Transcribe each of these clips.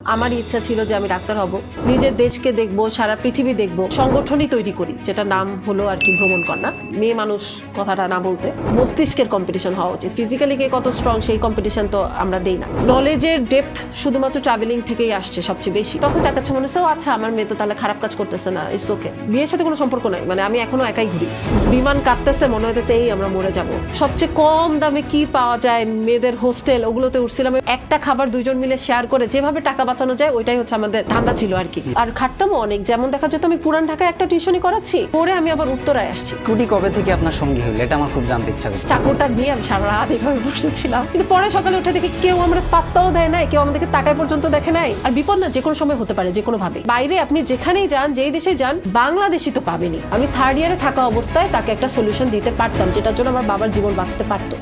আমার ইচ্ছা ছিল যে আমি ডাক্তার হব, নিজের দেশকে দেখবো, সারা পৃথিবী দেখবো, সংগঠনই তৈরি করি, যেটা নাম হলো আর কি ভ্রমণ কন্যা। মেয়ে মানুষ কথাটা না বলতে, মস্তিষ্কের কম্পিটিশন হওয়া উচিত। ফিজিক্যালি কে কত স্ট্রং সেই কম্পিটিশন তো আমরা দেই না। নলেজের ডেপথ শুধুমাত্র ট্রাভেলিং থেকেই আসছে সবচেয়ে বেশি। তখন তার কাছে মনে হচ্ছে আচ্ছা আমার মেয়ে তো তাহলে খারাপ কাজ করতেছে না, ইটস ওকে। বিয়ের সাথে কোনো সম্পর্ক নাই, মানে আমি এখনো একাই ঘুরি। বিমান কাঁপতেছে, মনে হইতেছে এই আমরা মরে যাব। সবচেয়ে কম দামে কি পাওয়া যায়, মেয়েদের হোস্টেল, ওগুলোতে উঠছিলাম। একটা খাবার দুইজন মিলে শেয়ার করে যেভাবে টাকা বাঁচানো যায় ওইটাই হচ্ছে আমাদের ধান্দা ছিল আর কি। আর খাটতামও অনেক, যেমন দেখা যেত আমি পুরান ঢাকায় একটা টিউশনি করাচ্ছি, পরে আমি আবার উত্তরায় আসছি। কুটি কবে থেকে আপনার সঙ্গী হলো, এটা আমার খুব জানতে ইচ্ছা করছে। চাকরটা দিয়ে আমি সারা রাত এইভাবে বসেছিলাম, কিন্তু পরে সকালে উঠে দেখি কেউ আমরা পাত্তাও দেয় নাই, কেউ আমাদেরকে তাকায় পর্যন্ত দেখে নাই। আর বিপদ না যে কোনো সময় হতে পারে, যে কোনো ভাবে। বাইরে আপনি যেখানেই যান, যেই দেশে যান, বাংলাদেশি তো পাবেনি। আমি থার্ড ইয়ারে থাকা অবস্থায় তাকে একটা সলিউশন দিতে পারতাম, যেটার জন্য আমার বাবার জীবন বাঁচতে পারতো।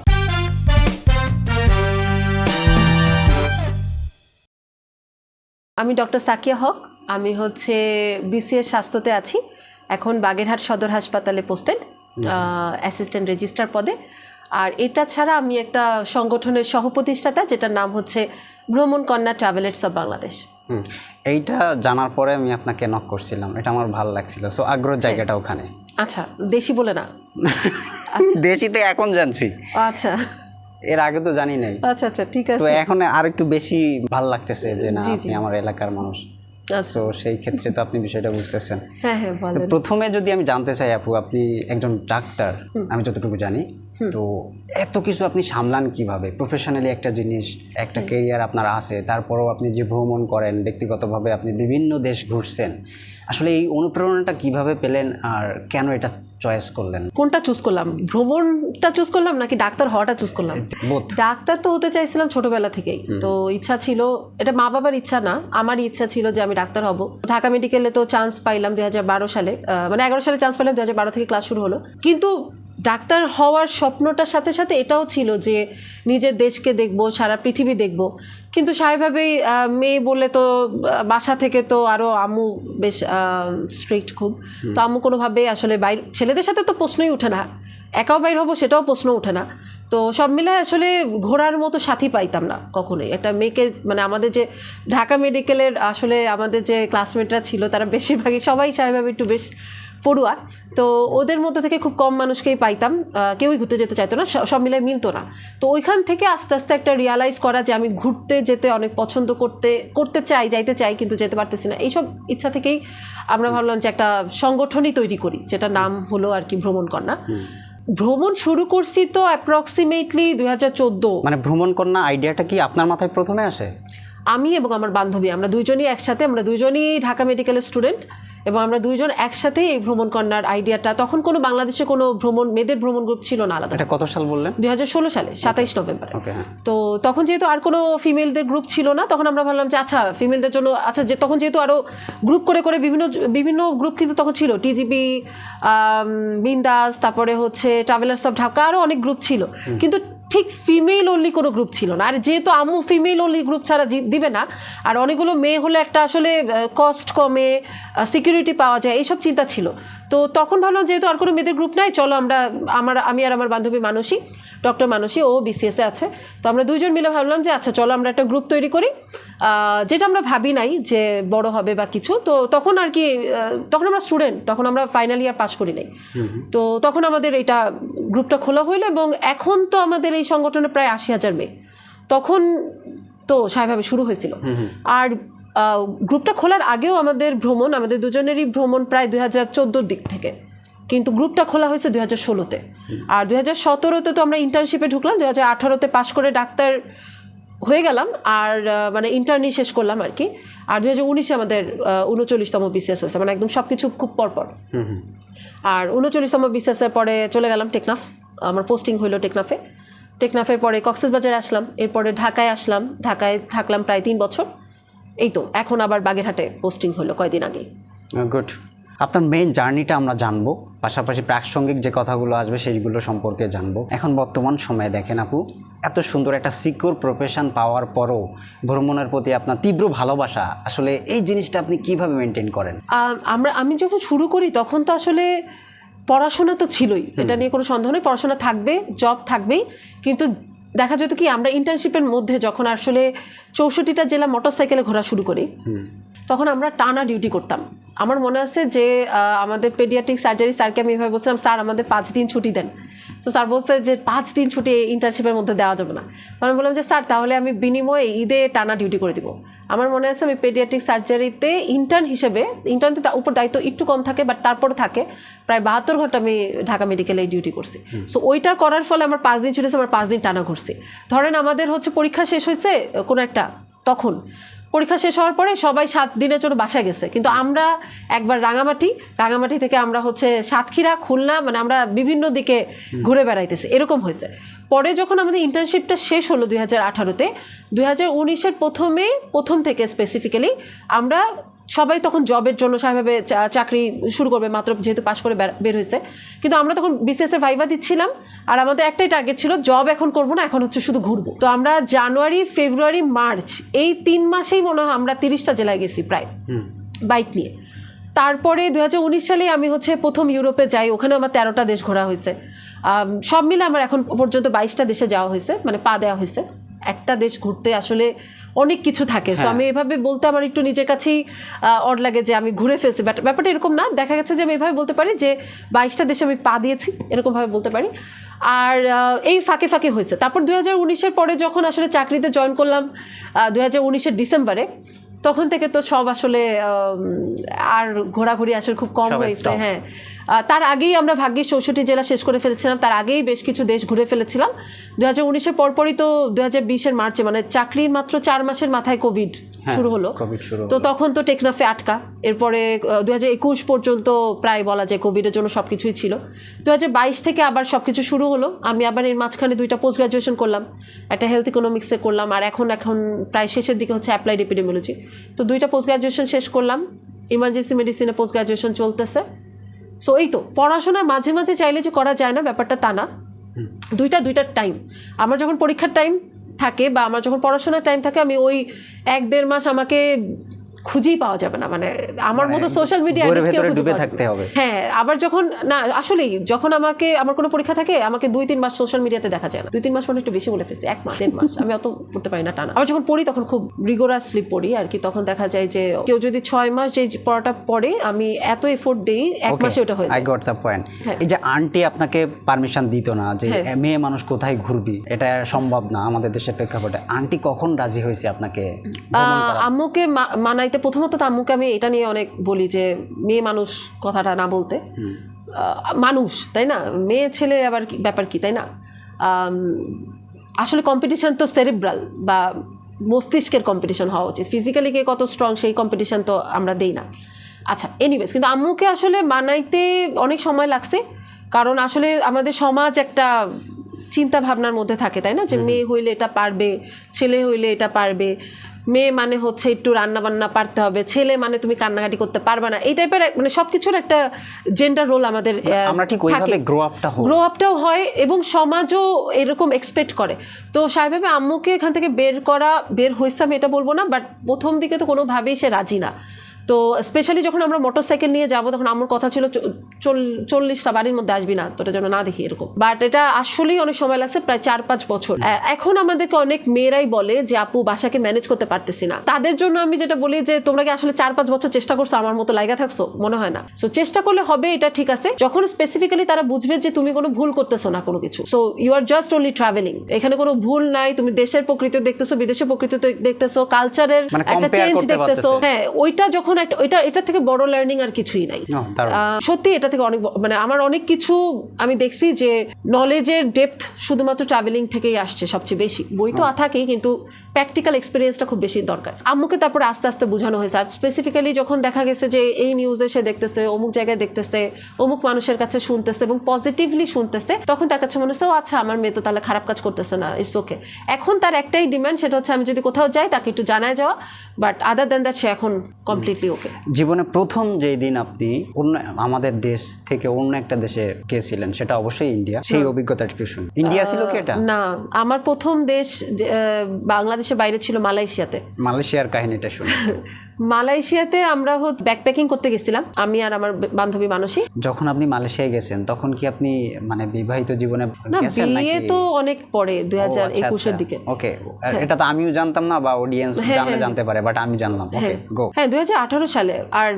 আমি ডক্টর সাকিয়া হক, আমি হচ্ছে বিসিএস স্বাস্থ্যতে আছি এখন, বাগেরহাট সদর হাসপাতালে পোস্টেড অ্যাসিস্ট্যান্ট রেজিস্ট্রার পদে। আর এটা ছাড়া আমি একটা সংগঠনের সহপ্রতিষ্ঠাতা, যেটার নাম হচ্ছে ভ্রমণ কন্যা ট্রাভেলার্স অফ বাংলাদেশ। এইটা জানার পরে আমি আপনাকে নক করছিলাম, এটা আমার ভালো লাগছিল। সো আগ্রহের জায়গাটা ওখানে। আচ্ছা, দেশি বলে না? দেশিতে এখন জানছি, আচ্ছা এর আগে তো জানি নাই। আচ্ছা আচ্ছা, ঠিক আছে। তো এখন আর একটু বেশি ভালো লাগতেছে যে না, জি, আপনি আমার এলাকার মানুষ। আচ্ছা, তো সেই ক্ষেত্রে তো আপনি বিষয়টা বুঝতেছেন। হ্যাঁ হ্যাঁ, তো বলেন। প্রথমে যদি আমি জানতে চাই আপু, আপনি একজন ডাক্তার, আমি যতটুকু জানি, তো এত কিছু আপনি সামলান কিভাবে? প্রফেশনালি একটা জিনিস, একটা কেরিয়ার আপনার আছে, তারপরেও আপনি যে ভ্রমণ করেন, ব্যক্তিগতভাবে আপনি বিভিন্ন দেশ ঘুরছেন, আসলে এই অনুপ্রেরণাটা কিভাবে পেলেন আর কেন এটা চয়েস করলেন? কোনটা চুজ করলাম, ভ্রমণটা চুজ করলাম নাকি ডাক্তার হওয়াটা চুজ করলাম? বোথ। ডাক্তার তো হতে চাইছিলাম ছোটবেলা থেকেই, তো ইচ্ছা ছিল, এটা মা বাবার ইচ্ছা না, আমারই ইচ্ছা ছিল যে আমি ডাক্তার হব। ঢাকা মেডিকেলে তো চান্স পাইলাম 2012 সালে, মানে 11 সালে চান্স পাইলাম, 2012 থেকে ক্লাস শুরু হলো। কিন্তু ডাক্তার হওয়ার স্বপ্নটার সাথে সাথে এটাও ছিল যে নিজের দেশকে দেখবো, সারা পৃথিবী দেখবো। কিন্তু স্বাভাবিকভাবেই মেয়ে বলে তো বাসা থেকে তো আরও আম্মু বেশ স্ট্রিক্ট খুব, তো আম্মু কোনোভাবে আসলে বাইরে, ছেলেদের সাথে তো প্রশ্নই ওঠে না, একাও বাইর হবো সেটাও প্রশ্ন ওঠে না। তো সব মিলে আসলে ঘোরার মতো সাথী পাইতাম না কখনোই একটা মেয়েকে। মানে আমাদের যে ঢাকা মেডিকেলের আসলে আমাদের যে ক্লাসমেটরা ছিল, তারা বেশিরভাগই সবাই স্বাভাবিকভাবে একটু বেশ পড়ুয়া, তো ওদের মধ্যে থেকে খুব কম মানুষকেই পাইতাম, কেউই ঘুরতে যেতে চাইতো না, সব মিলে মিলতো না। তো ওইখান থেকে আস্তে আস্তে একটা রিয়ালাইজ করা যে আমি ঘুরতে যেতে অনেক পছন্দ করতে চাই, যাইতে চাই, কিন্তু যেতে পারতেছি না। এইসব ইচ্ছা থেকেই আমরা ভাবলাম যে একটা সংগঠনই তৈরি করি, যেটা নাম হলো আর কি ভ্রমণ কন্যা। ভ্রমণ শুরু করছি তো অ্যাপ্রক্সিমেটলি 2014। মানে ভ্রমণ কন্যা আইডিয়াটা কি আপনার মাথায় প্রথমে আসে? আমি এবং আমার বান্ধবী, আমরা দুইজনই একসাথে, আমরা দুইজনই ঢাকা মেডিকেলের স্টুডেন্ট, এবং আমরা দুইজন একসাথে এই ভ্রমণ কন্যার আইডিয়াটা, তখন কোনো বাংলাদেশে কোনো মেয়েদের ভ্রমণ গ্রুপ ছিল না আলাদা। এটা কত সাল বললেন? 2016 সালে 27 নভেম্বর। ওকে। তো তখন যেহেতু আর কোনো ফিমেলদের গ্রুপ ছিল না, তখন আমরা ভাবলাম যে আচ্ছা ফিমেলদের জন্য, আচ্ছা যে তখন যেহেতু আরও গ্রুপ করে করে বিভিন্ন গ্রুপ কিন্তু তখন ছিল, টিজিবি, বিন্দাস, তারপরে হচ্ছে ট্রাভেলার্স অফ ঢাকা, আরও অনেক গ্রুপ ছিল, কিন্তু ঠিক ফিমেল অনলি কোনো গ্রুপ ছিল না। আর যেহেতু আম্মু ফিমেল অনলি গ্রুপ ছাড়া দিবে না, আর অনেকগুলো মেয়ে হলে একটা আসলে কস্ট কমে, সিকিউরিটি পাওয়া যায়, এইসব চিন্তা ছিল। তো তখন ভাবলাম যেহেতু আর কোনো মেয়েদের গ্রুপ নাই, চলো আমি আর আমার বান্ধবী মানসী, ডক্টর মানসী, ও বিসিএসে আছে, তো আমরা দুইজন মিলে ভাবলাম যে আচ্ছা চলো আমরা একটা গ্রুপ তৈরি করি, যেটা আমরা ভাবি নাই যে বড় হবে বা কিছু। তো তখন আর কি, তখন আমরা স্টুডেন্ট, তখন আমরা ফাইনাল ইয়ার পাস করি নাই। তো তখন আমাদের এইটা গ্রুপটা খোলা হইলো, এবং এখন তো আমাদের এই সংগঠনে প্রায় 80,000 মেয়ে, তখন তো স্বাভাবিকভাবে শুরু হয়েছিল। আর গ্রুপটা খোলার আগেও আমাদের দুজনেরই ভ্রমণ প্রায় 2014 দিক থেকে, কিন্তু গ্রুপটা খোলা হয়েছে 2016-তে। আর 2017-তে তো আমরা ইন্টার্নশিপে ঢুকলাম, 2018-তে পাশ করে ডাক্তার হয়ে গেলাম, আর মানে ইন্টার্নি শেষ করলাম আর কি। আর 2019-এ আমাদের 39তম বিসিএস হয়েছে, মানে একদম সব কিছু খুব পরপর। আর 39তম বিসিএসের পরে চলে গেলাম টেকনাফ, আমার পোস্টিং হইলো টেকনাফের পরে কক্সবাজার আসলাম, এরপরে ঢাকায় আসলাম, ঢাকায় থাকলাম প্রায় 3 বছর। এই তো এখন আবার বাগেরহাটে পোস্টিং হলো কয়েকদিন আগে। গুড। আপনার মেইন জার্নিটা আমরা জানবো, পাশাপাশি প্রাসঙ্গিক যে কথাগুলো আসবে সেইগুলো সম্পর্কে জানবো। এখন বর্তমান সময়ে দেখেন আপু, এত সুন্দর একটা সিকিউর প্রফেশন পাওয়ার পরও ভ্রমণের প্রতি আপনার তীব্র ভালোবাসা, আসলে এই জিনিসটা আপনি কিভাবে মেনটেন করেন? আমি যখন শুরু করি তখন তো আসলে পড়াশোনা তো ছিলই, এটা নিয়ে কোনো সন্দেহ নেই, পড়াশোনা থাকবে, জব থাকবেই, কিন্তু দেখা যেত কি আমরা ইন্টার্নশিপের মধ্যে যখন আসলে 64টা জেলা মোটরসাইকেলে ঘোরা শুরু করি তখন আমরা টানা ডিউটি করতাম। আমার মনে আছে যে আমাদের পেডিয়াট্রিক সার্জারি স্যারকে আমি এভাবে বলছিলাম, স্যার আমাদের 5 দিন ছুটি দেন। তো স্যার বলছে যে 5 দিন ছুটি ইন্টার্নশিপের মধ্যে দেওয়া যাবে না। তো আমি বললাম যে স্যার তাহলে আমি বিনিময়ে ঈদে টানা ডিউটি করে দিব। আমার মনে আছে আমি পেডিয়াট্রিক সার্জারিতে ইন্টার্ন হিসেবে, ইন্টার্নতে উপর দায়িত্ব একটু কম থাকে বাট তারপরে থাকে, প্রায় 72 ঘন্টা আমি ঢাকা মেডিকেলে ডিউটি করছি। সো ওইটা করার ফলে আমার 5 দিন ছুটি, আমার 5 দিন টানা ঘুরছি। ধরেন আমাদের হচ্ছে পরীক্ষা শেষ হয়েছে কোনো একটা, তখন পরীক্ষা শেষ হওয়ার পরে সবাই 7 দিনের জন্য বাসায় গেছে, কিন্তু আমরা একবার রাঙামাটি থেকে আমরা হচ্ছে সাতক্ষীরা, খুলনা, মানে আমরা বিভিন্ন দিকে ঘুরে বেড়াইতেছি, এরকম হয়েছে। পরে যখন আমাদের ইন্টার্নশিপটা শেষ হলো 2018-তে, 2019-এর প্রথম থেকে স্পেসিফিক্যালি আমরা সবাই তখন জবের জন্য স্বাভাবে চাকরি শুরু করবে, মাত্র যেহেতু পাশ করে বের হয়েছে। কিন্তু আমরা তখন বিসিএস এর ভাইভা দিচ্ছিলাম, আর আমাদের একটাই টার্গেট ছিল, জব এখন করবো না, এখন হচ্ছে শুধু ঘুরবো। তো আমরা জানুয়ারি, ফেব্রুয়ারি, মার্চ এই 3 মাসেই মনে হয় আমরা 30টা জেলায় গেছি প্রায় বাইক নিয়ে। তারপরে 2019 সালে আমি হচ্ছে প্রথম ইউরোপে যাই, ওখানে আমার 13টা দেশ ঘোরা হয়েছে। সব মিলে আমার এখন পর্যন্ত 22টা দেশে যাওয়া হয়েছে, মানে পা দেওয়া হয়েছে। একটা দেশ ঘুরতে আসলে অনেক কিছু থাকে। সো আমি এভাবে বলতে আমার একটু নিজের কাছেই অড লাগে যে আমি ঘুরে ফেলছি, বাট ব্যাপারটা এরকম না। দেখা গেছে যে আমি এভাবে বলতে পারি যে 22টা দেশে আমি পা দিয়েছি, এরকমভাবে বলতে পারি। আর এই ফাঁকে ফাঁকে হয়েছে। তারপর 2019-এর পরে যখন আসলে চাকরিতে জয়েন করলাম 2019-এর ডিসেম্বরে, তখন থেকে তো সব আসলে আর ঘোরাঘুরি আসলে খুব কম হয়েছে। হ্যাঁ, তার আগেই আমরা ভাগ্যিস 64 জেলা শেষ করে ফেলেছিলাম, তার আগেই বেশ কিছু দেশ ঘুরে ফেলেছিলাম। 2019-এর পরপরই তো 2020-এর মার্চে, মানে চাকরির মাত্র 4 মাসের মাথায় কোভিড শুরু হলো। তো তখন তো টেকনাফে আটকা, এরপরে 2021 পর্যন্ত প্রায় বলা যায় কোভিডের জন্য সবকিছুই ছিল। 2022 থেকে আবার সবকিছু শুরু হলো। আমি আবার এর মাঝখানে 2টা পোস্ট গ্রাজুয়েশন করলাম, একটা হেলথ ইকোনমিক্সে করলাম, আর এখন প্রায় শেষের দিকে হচ্ছে অ্যাপ্লাইড এপিডেমিওলজি। তো 2টা পোস্ট গ্রাজুয়েশন শেষ করলাম, ইমার্জেন্সি মেডিসিনে পোস্ট গ্রাজুয়েশন চলতেছে। সো এই তো পড়াশোনা মাঝে মাঝে চাইলে যে করা যায় না, ব্যাপারটা তা না। দুইটার টাইম, আমার যখন পরীক্ষার টাইম থাকে বা আমার যখন পড়াশোনার টাইম থাকে, আমি ওই 1-1.5 মাস আমাকে খুঁজেই পাওয়া যাবে না, মানে আমার মতো সোশ্যাল মিডিয়া হ্যাঁ। আবার যখন না, আসলেই যখন আমার কোনো পরীক্ষা থাকে, আমাকে 2-3 মাস সোশ্যাল মিডিয়াতে দেখা যায় না। 2-3 মাস মানে একটু বেশি বলে ফেলছি, 1 মাস 1.5 মাস আমি অত পড়তে পারি না টানা। আবার যখন পড়ি তখন খুব রিগোরাসলি পড়ি আর কি। তখন দেখা যায় যে কেউ যদি 6 মাস যে পড়াটা পড়ে, আমি এত এফোর্ট দেই 1 মাসে ওটা হয়ে যায়। I got the point. এই যে আন্টি আপনাকে পারমিশন দিত না যে মেয়ে মানুষ কোথায় ঘুরবি, এটা সম্ভব না আমাদের দেশের প্রেক্ষাপটে, আন্টি কখন রাজি হয়েছে আপনাকে? আম্মুকে মানাইতে, প্রথমত তো আম্মুকে আমি এটা নিয়ে অনেক বলি যে মেয়ে মানুষ কথাটা না বলতে, মানুষ তাই না, মেয়ে ছেলে আবার ব্যাপার কি, তাই না? আসলে কম্পিটিশন তো সেরিব্রাল বা মস্তিষ্কের কম্পিটিশন হওয়া উচিত, ফিজিক্যালি কে কত স্ট্রং সেই কম্পিটিশন তো আমরা দেই না। আচ্ছা, এনিওয়েজ, কিন্তু আম্মুকে আসলে মানাইতে অনেক সময় লাগছে, কারণ আসলে আমাদের সমাজ একটা চিন্তা ভাবনার মধ্যে থাকে, তাই না, যে মেয়ে হইলে এটা পারবে, ছেলে হইলে এটা পারবে। মেয়ে মানে হচ্ছে একটু রান্না বান্না পারতে হবে, ছেলে মানে তুমি কান্নাকাটি করতে পারবে না, এই টাইপের মানে সবকিছুর একটা জেন্ডার রোল আমাদের গ্রো আপটাও হয় এবং সমাজও এরকম এক্সপেক্ট করে। তো স্বাভাবিকভাবে আম্মুকে এখান থেকে বের হয়েছে আমি এটা বলবো না, বাট প্রথম দিকে তো কোনোভাবেই সে রাজি না। তো স্পেশালি যখন আমরা মোটরসাইকেল নিয়ে যাবো, তখন আমার কথা ছিল 40টা বাড়ির মধ্যে আসবি না, তোটা যেন না দেখি এরকম। বাট এটা আসলেই অনেক সময় লাগছে, প্রায় 4-5 বছর। এখন আমাদেরকে অনেক মেয়েরাই বলে যে আপু বাসাকে ম্যানেজ করতে পারতেছি না। তাদের জন্য আমি যেটা বলি যে তোমরা কি আসলে 4-5 বছর চেষ্টা করছো আমার মতো লাইগা থাকছো? মনে হয় না। সো চেষ্টা করলে হবে, এটা ঠিক আছে, যখন স্পেসিফিক্যালি তারা বুঝবে যে তুমি কোনো ভুল করতেছো না কোনো কিছু। So you are just only travelling, এখানে কোনো ভুল নাই, তুমি দেশের প্রকৃতি দেখতেছো, বিদেশের প্রকৃতি দেখতেছো, কালচারের একটা চেঞ্জ দেখতেছো। হ্যাঁ, ওইটা যখন এটা থেকে বড় লার্নিং আর কিছুই নাই। সত্যি এটা থেকে অনেক, মানে আমার অনেক কিছু আমি দেখছি যে নলেজের ডেপথ শুধুমাত্র ট্রাভেলিং থেকেই আসছে সবচেয়ে বেশি। বই তো থাকেই, কিন্তু প্র্যাকটিক্যাল এক্সপিরিয়েন্সটা খুব বেশি দরকার। আম্মুকে তারপরে আস্তে আস্তে বোঝানো হয়েছে। আর স্পেসিফিক্যালি যখন দেখা গেছে যে এই নিউজে সে দেখতেছে, অমুক জায়গায় দেখতেছে, অমুক মানুষের কাছে শুনতেছে এবং পজিটিভলি শুনতেছে, তখন তার কাছে মনে হচ্ছে ও আচ্ছা, আমার মেয়ে তো তাহলে খারাপ কাজ করতেছে না, ইটস ওকে। এখন তার একটাই ডিমান্ড, সেটা হচ্ছে আমি যদি কোথাও যাই তাকে একটু জানায় যাওয়া, বাট আদার দ্যান দ্যাট সে এখন কমপ্লিটলি ওকে। জীবনে প্রথম যেই দিন আপনি আমাদের দেশ থেকে অন্য একটা দেশে গিয়েছিলেন, সেটা অবশ্যই ইন্ডিয়া, সেই অভিজ্ঞতাটা একটু শুনুন। ইন্ডিয়া ছিল কি এটা? না, আমার প্রথম দেশ বাংলাদেশের বাইরে ছিল মালয়েশিয়াতে। মালয়েশিয়ার কাহিনীটা শুনুন। মালয়েশিয়াতে আমরা ব্যাকপ্যাকিং করতে গেছিলাম, আমি আর আমার বান্ধবী মানসী। যখন আপনি মালয়েশিয়ায় গেছেন তখন কি আপনি মানে বিবাহিত জীবনে না, গেছেন নাকি? বিয়ে তো অনেক পরে 2021 এর দিকে। ওকে, এটা তো আমিও জানতাম না, বা অডিয়েন্স জানতে পারে, বাট আমি জানলাম। ওকে, গো। হ্যাঁ, 2018 সালে। আর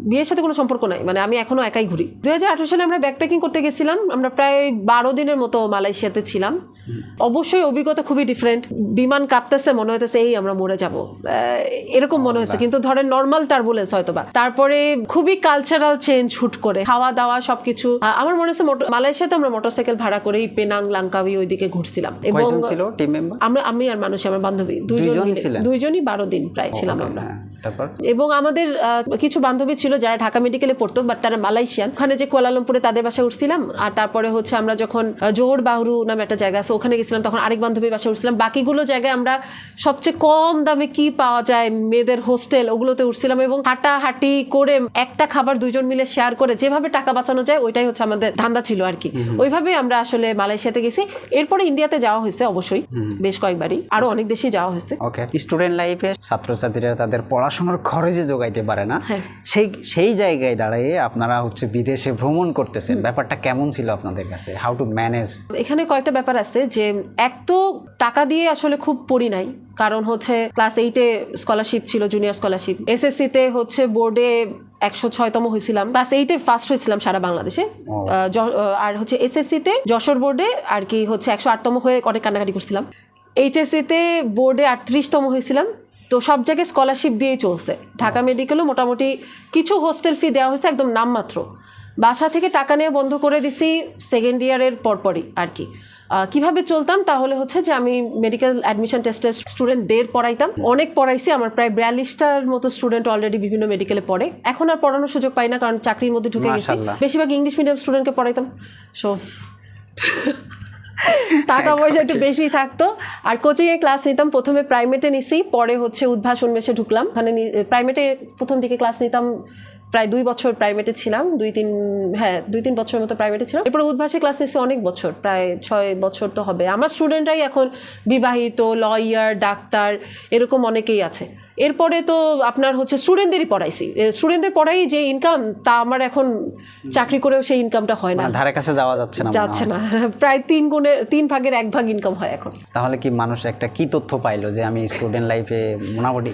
বিয়ের সাথে কোনো সম্পর্ক নাই, মানে আমি এখনো একাই ঘুরি। 2018 সালে আমরা ব্যাকপ্যাকিং করতে গেছিলাম, আমরা প্রায় 12 দিনের মতো মালয়েশিয়াতে ছিলাম। অবশ্যই অভিজ্ঞতা খুবই ডিফারেন্ট। বিমান কাঁপতেছে, মনে হইতেছে এই আমরা মরে যাব, এরকম মনে হয়েছে, কিন্তু ধরেন নর্মাল টার্বুলেন্স হয়তোবা। তারপরে খুবই কালচারাল চেঞ্জ হুট করে, খাওয়া দাওয়া সবকিছু। আমার মনে হচ্ছে মালয়েশিয়াতে আমরা মোটরসাইকেল ভাড়া করেই পেনাং, লাঙ্কাউই ওইদিকে ঘুরছিলাম। এবং ছিল টিম মেম্বার? আমি আর মানুষ, আমার বান্ধবী, দুইজনই 12 দিন প্রায় ছিলাম আমরা। তারপর এবং আমাদের কিছু বান্ধবী ছিল যারা ঢাকা মেডিকেলে পড়তো, বাট তারা মালয়েশিয়ান। ওখানে যে কুয়ালালামপুরে তাদের বাসায় উঠছিলাম। আর তারপরে আমরা যখন জোহর বাহরু নামে একটা জায়গা আছে ওখানে গেছিলাম, তখন আরেক বান্ধবীর বাসায় উঠছিলাম। বাকিগুলো জায়গায় আমরা সবচেয়ে কম দামে কি পাওয়া যায় মেয়েদের হোস্টেল, ওগুলোতে উঠছিলাম। এবং হাঁটাহাঁটি করে একটা খাবার দুইজন মিলে শেয়ার করে যেভাবে টাকা বাঁচানো যায় ওইটাই আমাদের ধান্দা ছিল আর কি। ওইভাবে আমরা আসলে মালয়েশিয়াতে গেছি। এরপরে ইন্ডিয়াতে যাওয়া হয়েছে অবশ্যই, বেশ কয়েকবারই, আরো অনেক দেশে যাওয়া হয়েছে। ওকে, স্টুডেন্ট লাইফে ছাত্রছাত্রীরা তাদের পড়াশোনার খরচে যোগাইতে পারে না, সেই জায়গায় দাঁড়িয়ে আপনারা বিদেশে ভ্রমণ করতেছেন, ব্যাপারটা কেমন ছিল আপনাদের কাছে? How to manage? এখানে কয়েকটা ব্যাপার আছে, যে এক তো টাকা দিয়ে আসলে খুব পড়ি নাই, কারণ ক্লাস 8-এ স্কলারশিপ ছিল, জুনিয়র স্কলারশিপ। এসএসসিতে বোর্ডে 106তম হয়েছিলাম, ক্লাস 8-এ ফার্স্ট হয়েছিলাম সারা বাংলাদেশে। আর এসএসসিতে যশোর বোর্ডে আর কি 108তম হয়ে অনেক কান্নাকাটি করছিলাম। এইচএসসিতে বোর্ডে 38তম হয়েছিলাম। তো সব জায়গায় স্কলারশিপ দিয়েই চলছে। ঢাকা মেডিকেলও মোটামুটি কিছু হোস্টেল ফি দেওয়া হয়েছে, একদম নামমাত্র। বাসা থেকে টাকা নিয়ে বন্ধ করে দিছি সেকেন্ড ইয়ারের পরপরই আর কি। কিভাবে চলতাম তাহলে যে আমি মেডিকেল অ্যাডমিশন টেস্টের স্টুডেন্টদের পড়াইতাম, অনেক পড়াইছি। আমার প্রায় 42টার মতো স্টুডেন্ট অলরেডি বিভিন্ন মেডিকেলে পড়ে। এখন আর পড়ানোর সুযোগ পাই না, কারণ চাকরির মধ্যে ঢুকে গেছি। বেশিরভাগ ইংলিশ মিডিয়াম স্টুডেন্টকে পড়াইতাম। সো টাকা পয়সা একটু বেশি থাকতো। আর কোচিংয়ে ক্লাস নিতাম, প্রথমে প্রাইমেটে নিছি, পরে উদ্ভাস উন্মেষে ঢুকলাম। ওখানে প্রাইমেটে প্রথম দিকে ক্লাস নিতাম, প্রায় 2 বছর প্রাইমেটে ছিলাম, 2-3 বছরের মতো প্রাইমেটে ছিলাম। এরপর উদ্ভাসে ক্লাস নিচ্ছি অনেক বছর, প্রায় 6 বছর তো হবে। আমার স্টুডেন্টরাই এখন বিবাহিত, লয়ার, ডাক্তার, এরকম অনেকেই আছে। এরপরে তো আপনার স্টুডেন্টদেরই পড়াইছি, স্টুডেন্টদের পড়াই যে ইনকাম, তা আমার এখন চাকরি করেও সেই ইনকামটা হয় না, ধারে কাছে যাওয়া যাচ্ছে না। প্রায় 3 ভাগের 1 ভাগ ইনকাম হয় এখন। তাহলে কি মানুষ একটা কি তথ্য পাইলো যে আমি স্টুডেন্ট লাইফে মোটামুটি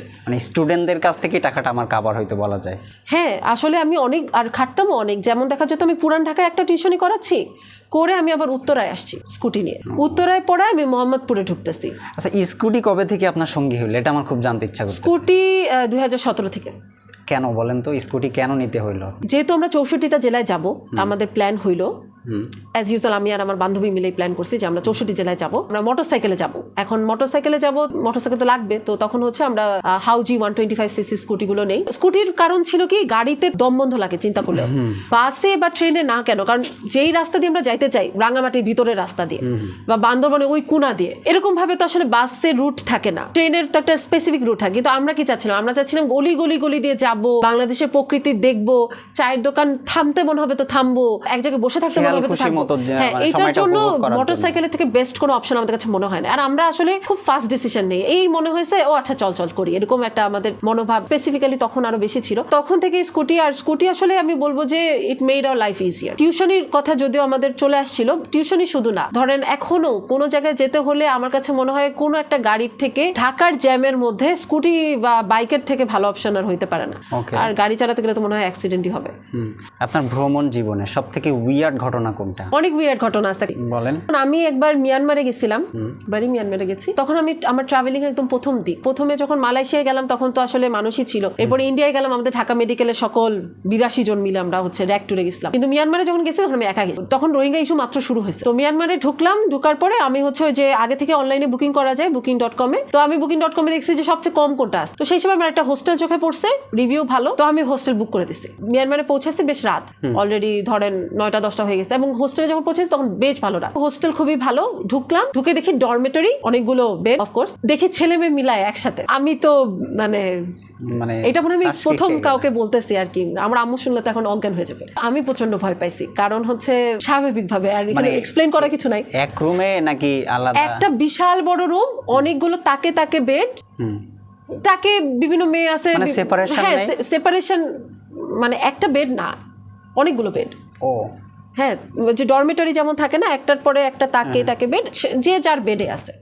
স্টুডেন্টদের কাছ থেকে টাকাটা আমার কাভার হয়তো বলা যায়? হ্যাঁ, আসলে আমি অনেক আর খাটতামও অনেক। যেমন দেখা যেত আমি পুরান ঢাকায় একটা টিউশনি করাচ্ছি, করে আমি আবার উত্তরায় আসছি স্কুটি নিয়ে, উত্তরায় পড়ায় আমি মোহাম্মদপুরে ঢুকতেছি। আচ্ছা, স্কুটি কবে থেকে আপনার সঙ্গী হলো? এটা আমার খুব জানতে ইচ্ছা করছে। স্কুটি 2017 থেকে। কেন বলেন তো, স্কুটি কেন নিতে হইলো? যেহেতু আমরা 64টা জেলায় যাব, আমাদের প্ল্যান হইলো অ্যাজ ইউজুয়াল, আমি আর আমার বান্ধবী মিলেই প্ল্যান করছি যে আমরা 64 জেলায় যাব। আমরা মোটরসাইকেলে যাব। এখন মোটরসাইকেলে যাব, মোটরসাইকেল তো লাগবে, তো তখন আমরা হাউজি 125cc স্কুটিগুলো নেই। স্কুটির কারণ ছিল কি, গাড়িতে দম বন্ধ লাগে চিন্তা করলে, বাসে বা ট্রেনে না কেন, কারণ যেই রাস্তা দিয়ে আমরা যাইতে চাই, রাঙামাটির ভিতরের রাস্তা দিয়ে বা বান্দরবানে ওই কুনা দিয়ে, এরকম ভাবে তো আসলে বাসের রুট থাকে না, ট্রেনের তো একটা স্পেসিফিক রুট থাকে। কিন্তু আমরা কি চাচ্ছিলাম, আমরা চাচ্ছিলাম গলি গলি গলি দিয়ে যাব, বাংলাদেশের প্রকৃতি দেখবো, চায়ের দোকান থামতে মনে হবে তো থামবো, এক জায়গায় বসে থাকতে মনে হবে তো থাকবো। হ্যাঁ, এইটার জন্য মোটরসাইকেলের থেকে বেস্ট কোনো অপশন আমাদের কাছে মনে হয় না। আর আমরা আসলে খুব ফাস্ট ডিসিশন নেই, এই মনে হয়েছে ও আচ্ছা চল করি, এরকম একটা আমাদের মনোভাব স্পেসিফিক্যালি তখন আরো বেশি ছিল। তখন থেকে স্কুটি আসলে আমি বলবো যে it made our life easier. টিউশনির কথা যদিও আমাদের চলে আসছিল, টিউশনি শুধু না, ধরেন এখনো কোনো জায়গায় যেতে হলে আমার কাছে মনে হয় কোনো একটা গাড়ির থেকে ঢাকার জ্যামের মধ্যে স্কুটি বা বাইকের থেকে ভালো অপশন আর হইতে পারে না। আর গাড়ি চালাতে গেলে তো মনে হয় অ্যাক্সিডেন্টই হবে। আপনার ভ্রমণ জীবনে সবথেকে উইয়ার্ড ঘটনা কোনটা? অনেক উইয়ার্ড ঘটনা আছে, বলেন। আমি একবার মিয়ানমারে গেছিলাম, মিয়ানমারে গেছি, তখন আমি আমার ট্রাভেলিং একদম প্রথমে যখন মালয়েশিয়ায় গেলাম তখন তো আসলে মানুষই ছিল। এরপরে ইন্ডিয়ায় গেলাম, আমাদের ঢাকা মেডিকেলের সকল 82 জন মিলে আমরা র্যাক ট্যুরে গেছিলাম। কিন্তু মিয়ানমারে যখন গেছি তখন আমি একা গেছি, তখন রোহিঙ্গা ইস্যু মাত্র শুরু হয়েছে। তো মিয়ানমারে ঢুকার পরে আমি ওই যে আগে থেকে অনলাইনে বুকিং করা যায় booking.com-এ, তো আমি booking.com-এ দেখছি যে সবচেয়ে কম কোনটা আছে। তো সেই সময় আমার একটা হোস্টেল চোখে পড়ছে, রিভিউ ভালো, তো আমি হোস্টেল বুক করে দিছি। মিয়ানমারে পৌঁছেছি বেশ রাত, অলরেডি ধরেন 9টা-10টা হয়ে গেছে, এবং হোস্টেলে যখন পৌঁছেছি তখন বেশ ভালো রাত। হোস্টেল খুবই ভালো, ঢুকলাম, ঢুকে দেখি ডরমেটরি, অনেকগুলো বেড, অফকোর্স দেখি ছেলে মেয়ে মিলায় একসাথে। আমি তো মানে এটা মনে আমি প্রথম কাউকে বলতেছি আর কি, আমার আম্মু শুনলে তো এখন অজ্ঞান হয়ে যাবে। আমি প্রচন্ড ভয় পাইছি, কারণ স্বাভাবিকভাবে আর এক্সপ্লেন করা কিছু নাই। এক রুমে নাকি আলাদা? একটা বিশাল বড় রুম, অনেকগুলো তাকে বেড, তাকে বিভিন্ন মেয়ে আছে, মানে separation হ্যাঁ নাই? সেপারেশন, মানে একটা বেড না, অনেকগুলো বেড। ও হ্যাঁ, যে ডরমেটরি যেমন থাকে না, একটার পরে একটা তাকে তাকে বেড, যে যার বেডে আছে,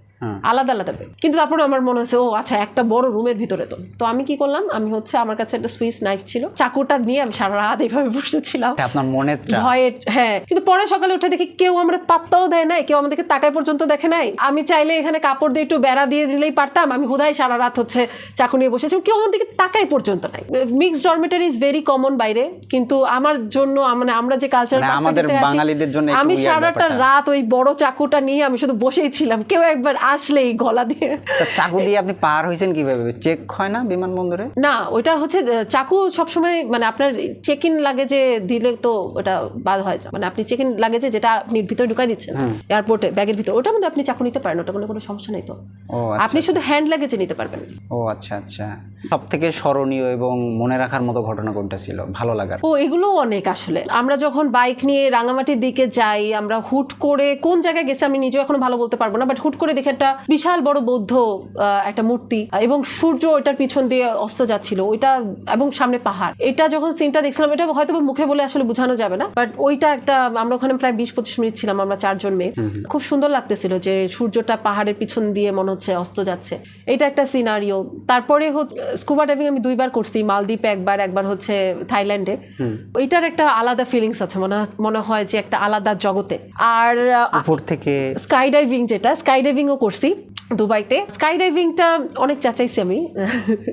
আলাদা আলাদা বেড। কিন্তু তারপরে আমার মনে হচ্ছে ও আচ্ছা একটা বড় রুমের ভিতরে তো আমি কি করলাম, আমি হচ্ছে আমার কাছে একটা সুইস নাইফ ছিল, চাকুটা নিয়ে আমি সারা রাত এইভাবে বসেছিলাম আপনার মনের ভয়ে। হ্যাঁ, কিন্তু পরে সকালে উঠে দেখি কেউ আমরা পাত্তাও দেয় নাই, কেউ আমাদেরকে তাকায় পর্যন্ত দেখে নাই। আমি চাইলে এখানে কাপড় দিয়ে একটু বেড়া দিয়ে দিলেই পারতাম, আমি হুদাই সারা রাত হচ্ছে চাকু নিয়ে বসেছি, কেউ আমাদেরকে তাকায় পর্যন্ত নাই। Mixed dormitory is very common বাইরে, কিন্তু আমার জন্য মানে আমরা যে কালচার আমাদের বাঙালিদের জন্য একটু আমি weird সারাটা ব্যাপারটা। রাত ওই বড় চাকুটা নিয়ে আমি শুধু বসেই ছিলাম, কেউ একবার আসলেই গলা দিয়ে। তা চাকু দিয়ে আপনি পার হয়েছেন কিভাবে? চেক হয় না বিমানবন্দরে? না, ওইটা হচ্ছে চাকু সবসময় মানে আপনার চেক ইন লাগেজে দিলে তো ওটা বাদ হয় না। মানে আপনি চেক ইন লাগেজে যেটা আপনি ভিতরে ঢুকাই দিচ্ছেন এয়ারপোর্টে ব্যাগের ভিতরে, ওটার মধ্যে আপনি চাকু নিতে পারেন, ওটা কোনো সমস্যা নেই তো। ও আপনি শুধু হ্যান্ড লাগেজে নিতে পারবেন। ও আচ্ছা আচ্ছা। সব থেকে স্মরণীয় এবং মনে রাখার মতো ঘটনা কোনটা ছিল, ভালো লাগার? ও এগুলো অনেক আসলে। আমরা যখন বাইক নিয়ে রাঙামাটির দিকে যাই, আমরা হুট করে কোন জায়গায় গেছে আমি নিজেও এখনো ভালো বলতে পারবো না, বাট হুট করে দেখে একটা বিশাল বড় বৌদ্ধ একটা মূর্তি এবং সূর্য ওইটার পিছন দিয়ে অস্ত যাচ্ছিল ওইটা, এবং সামনে পাহাড়। এটা যখন সিনটা দেখছিলাম, এটা হয়তো মুখে বলে আসলে বোঝানো যাবে না, বাট ওইটা একটা, আমরা ওখানে প্রায় 20-25 মিনিট ছিলাম, আমরা 4 জন মেয়ে। খুব সুন্দর লাগতেছিল যে সূর্যটা পাহাড়ের পিছন দিয়ে মনে হচ্ছে অস্ত যাচ্ছে, এটা একটা সিনারিও। তারপরে স্কুবা ডাইভিং আমি 2 বার করছি, মালদ্বীপে একবার হচ্ছে থাইল্যান্ডে। ওইটার একটা আলাদা ফিলিংস আছে, মনে হয় যে একটা আলাদা জগতে। আর উপর থেকে স্কাই ডাইভিং, যেটা স্কাই ডাইভিংও করছি দুবাইতে। স্কাই ডাইভিংটা অনেক চাচাইছি আমি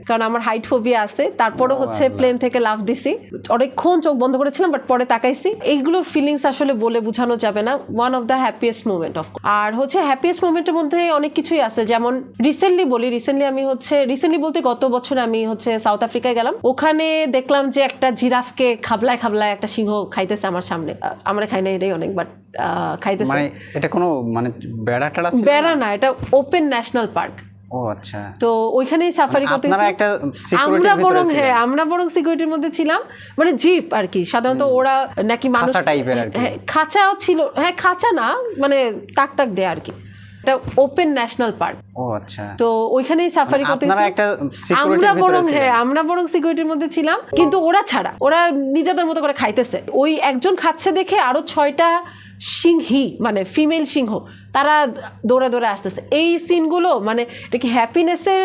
কারণ আমার হাইট ফোবিয়া আছে, তারপরে হচ্ছে প্লেন থেকে লাফ দিছি, অনেকক্ষণ চোখ বন্ধ করেছিলাম, বাট পরে তাকাইছি। এইগুলোর ফিলিংস আসলে বলে বোঝানো যাবে না। One of the happiest moment of. আর হচ্ছে হ্যাপিয়েস্ট মোমেন্টের মধ্যে অনেক কিছুই আছে, যেমন রিসেন্টলি বলতে গত বছর আমি হচ্ছে সাউথ আফ্রিকায় গেলাম। ওখানে দেখলাম যে একটা জিরাফকে খাবলায় একটা সিংহ খাইতেছে আমার সামনে। আমরা খাই না, এটাই অনেক, বাট খাইতেছে। মানে এটা কোনো মানে বেড়া টেড়া ছিল? বেড়া না, এটা ওপেন ন্যাশনাল পার্ক। ও আচ্ছা। তো ওইখানেই সাফারি করতে আপনারা একটা সিকিউরিটির ভিতরে ছিলেন? আমরা বরং সিকিউরিটির মধ্যে ছিলাম, মানে জিপ আর কি। সাধারণত ওরা নাকি মানুষ খাঁচা টাইপের আর কি। হ্যাঁ, খাঁচাও ছিল, হ্যাঁ খাঁচা না, মানে তাক দেয় আর কি। এটা ওপেন ন্যাশনাল পার্ক। ও আচ্ছা। তো ওইখানেই সাফারি করতে আপনারা একটা সিকিউরিটির ভিতরে ছিলেন? আমরা বরং সিকিউরিটির মধ্যে ছিলাম, কিন্তু ওরা নিজেদের মতো করে খাইতেছে। ওই একজন খাচ্ছে দেখে আরো 6টা সিংহী, মানে ফিমেল সিংহ, তারা দৌড়ে আসতেছে। এই সিনগুলো মানে এটা কি হ্যাপিনেসের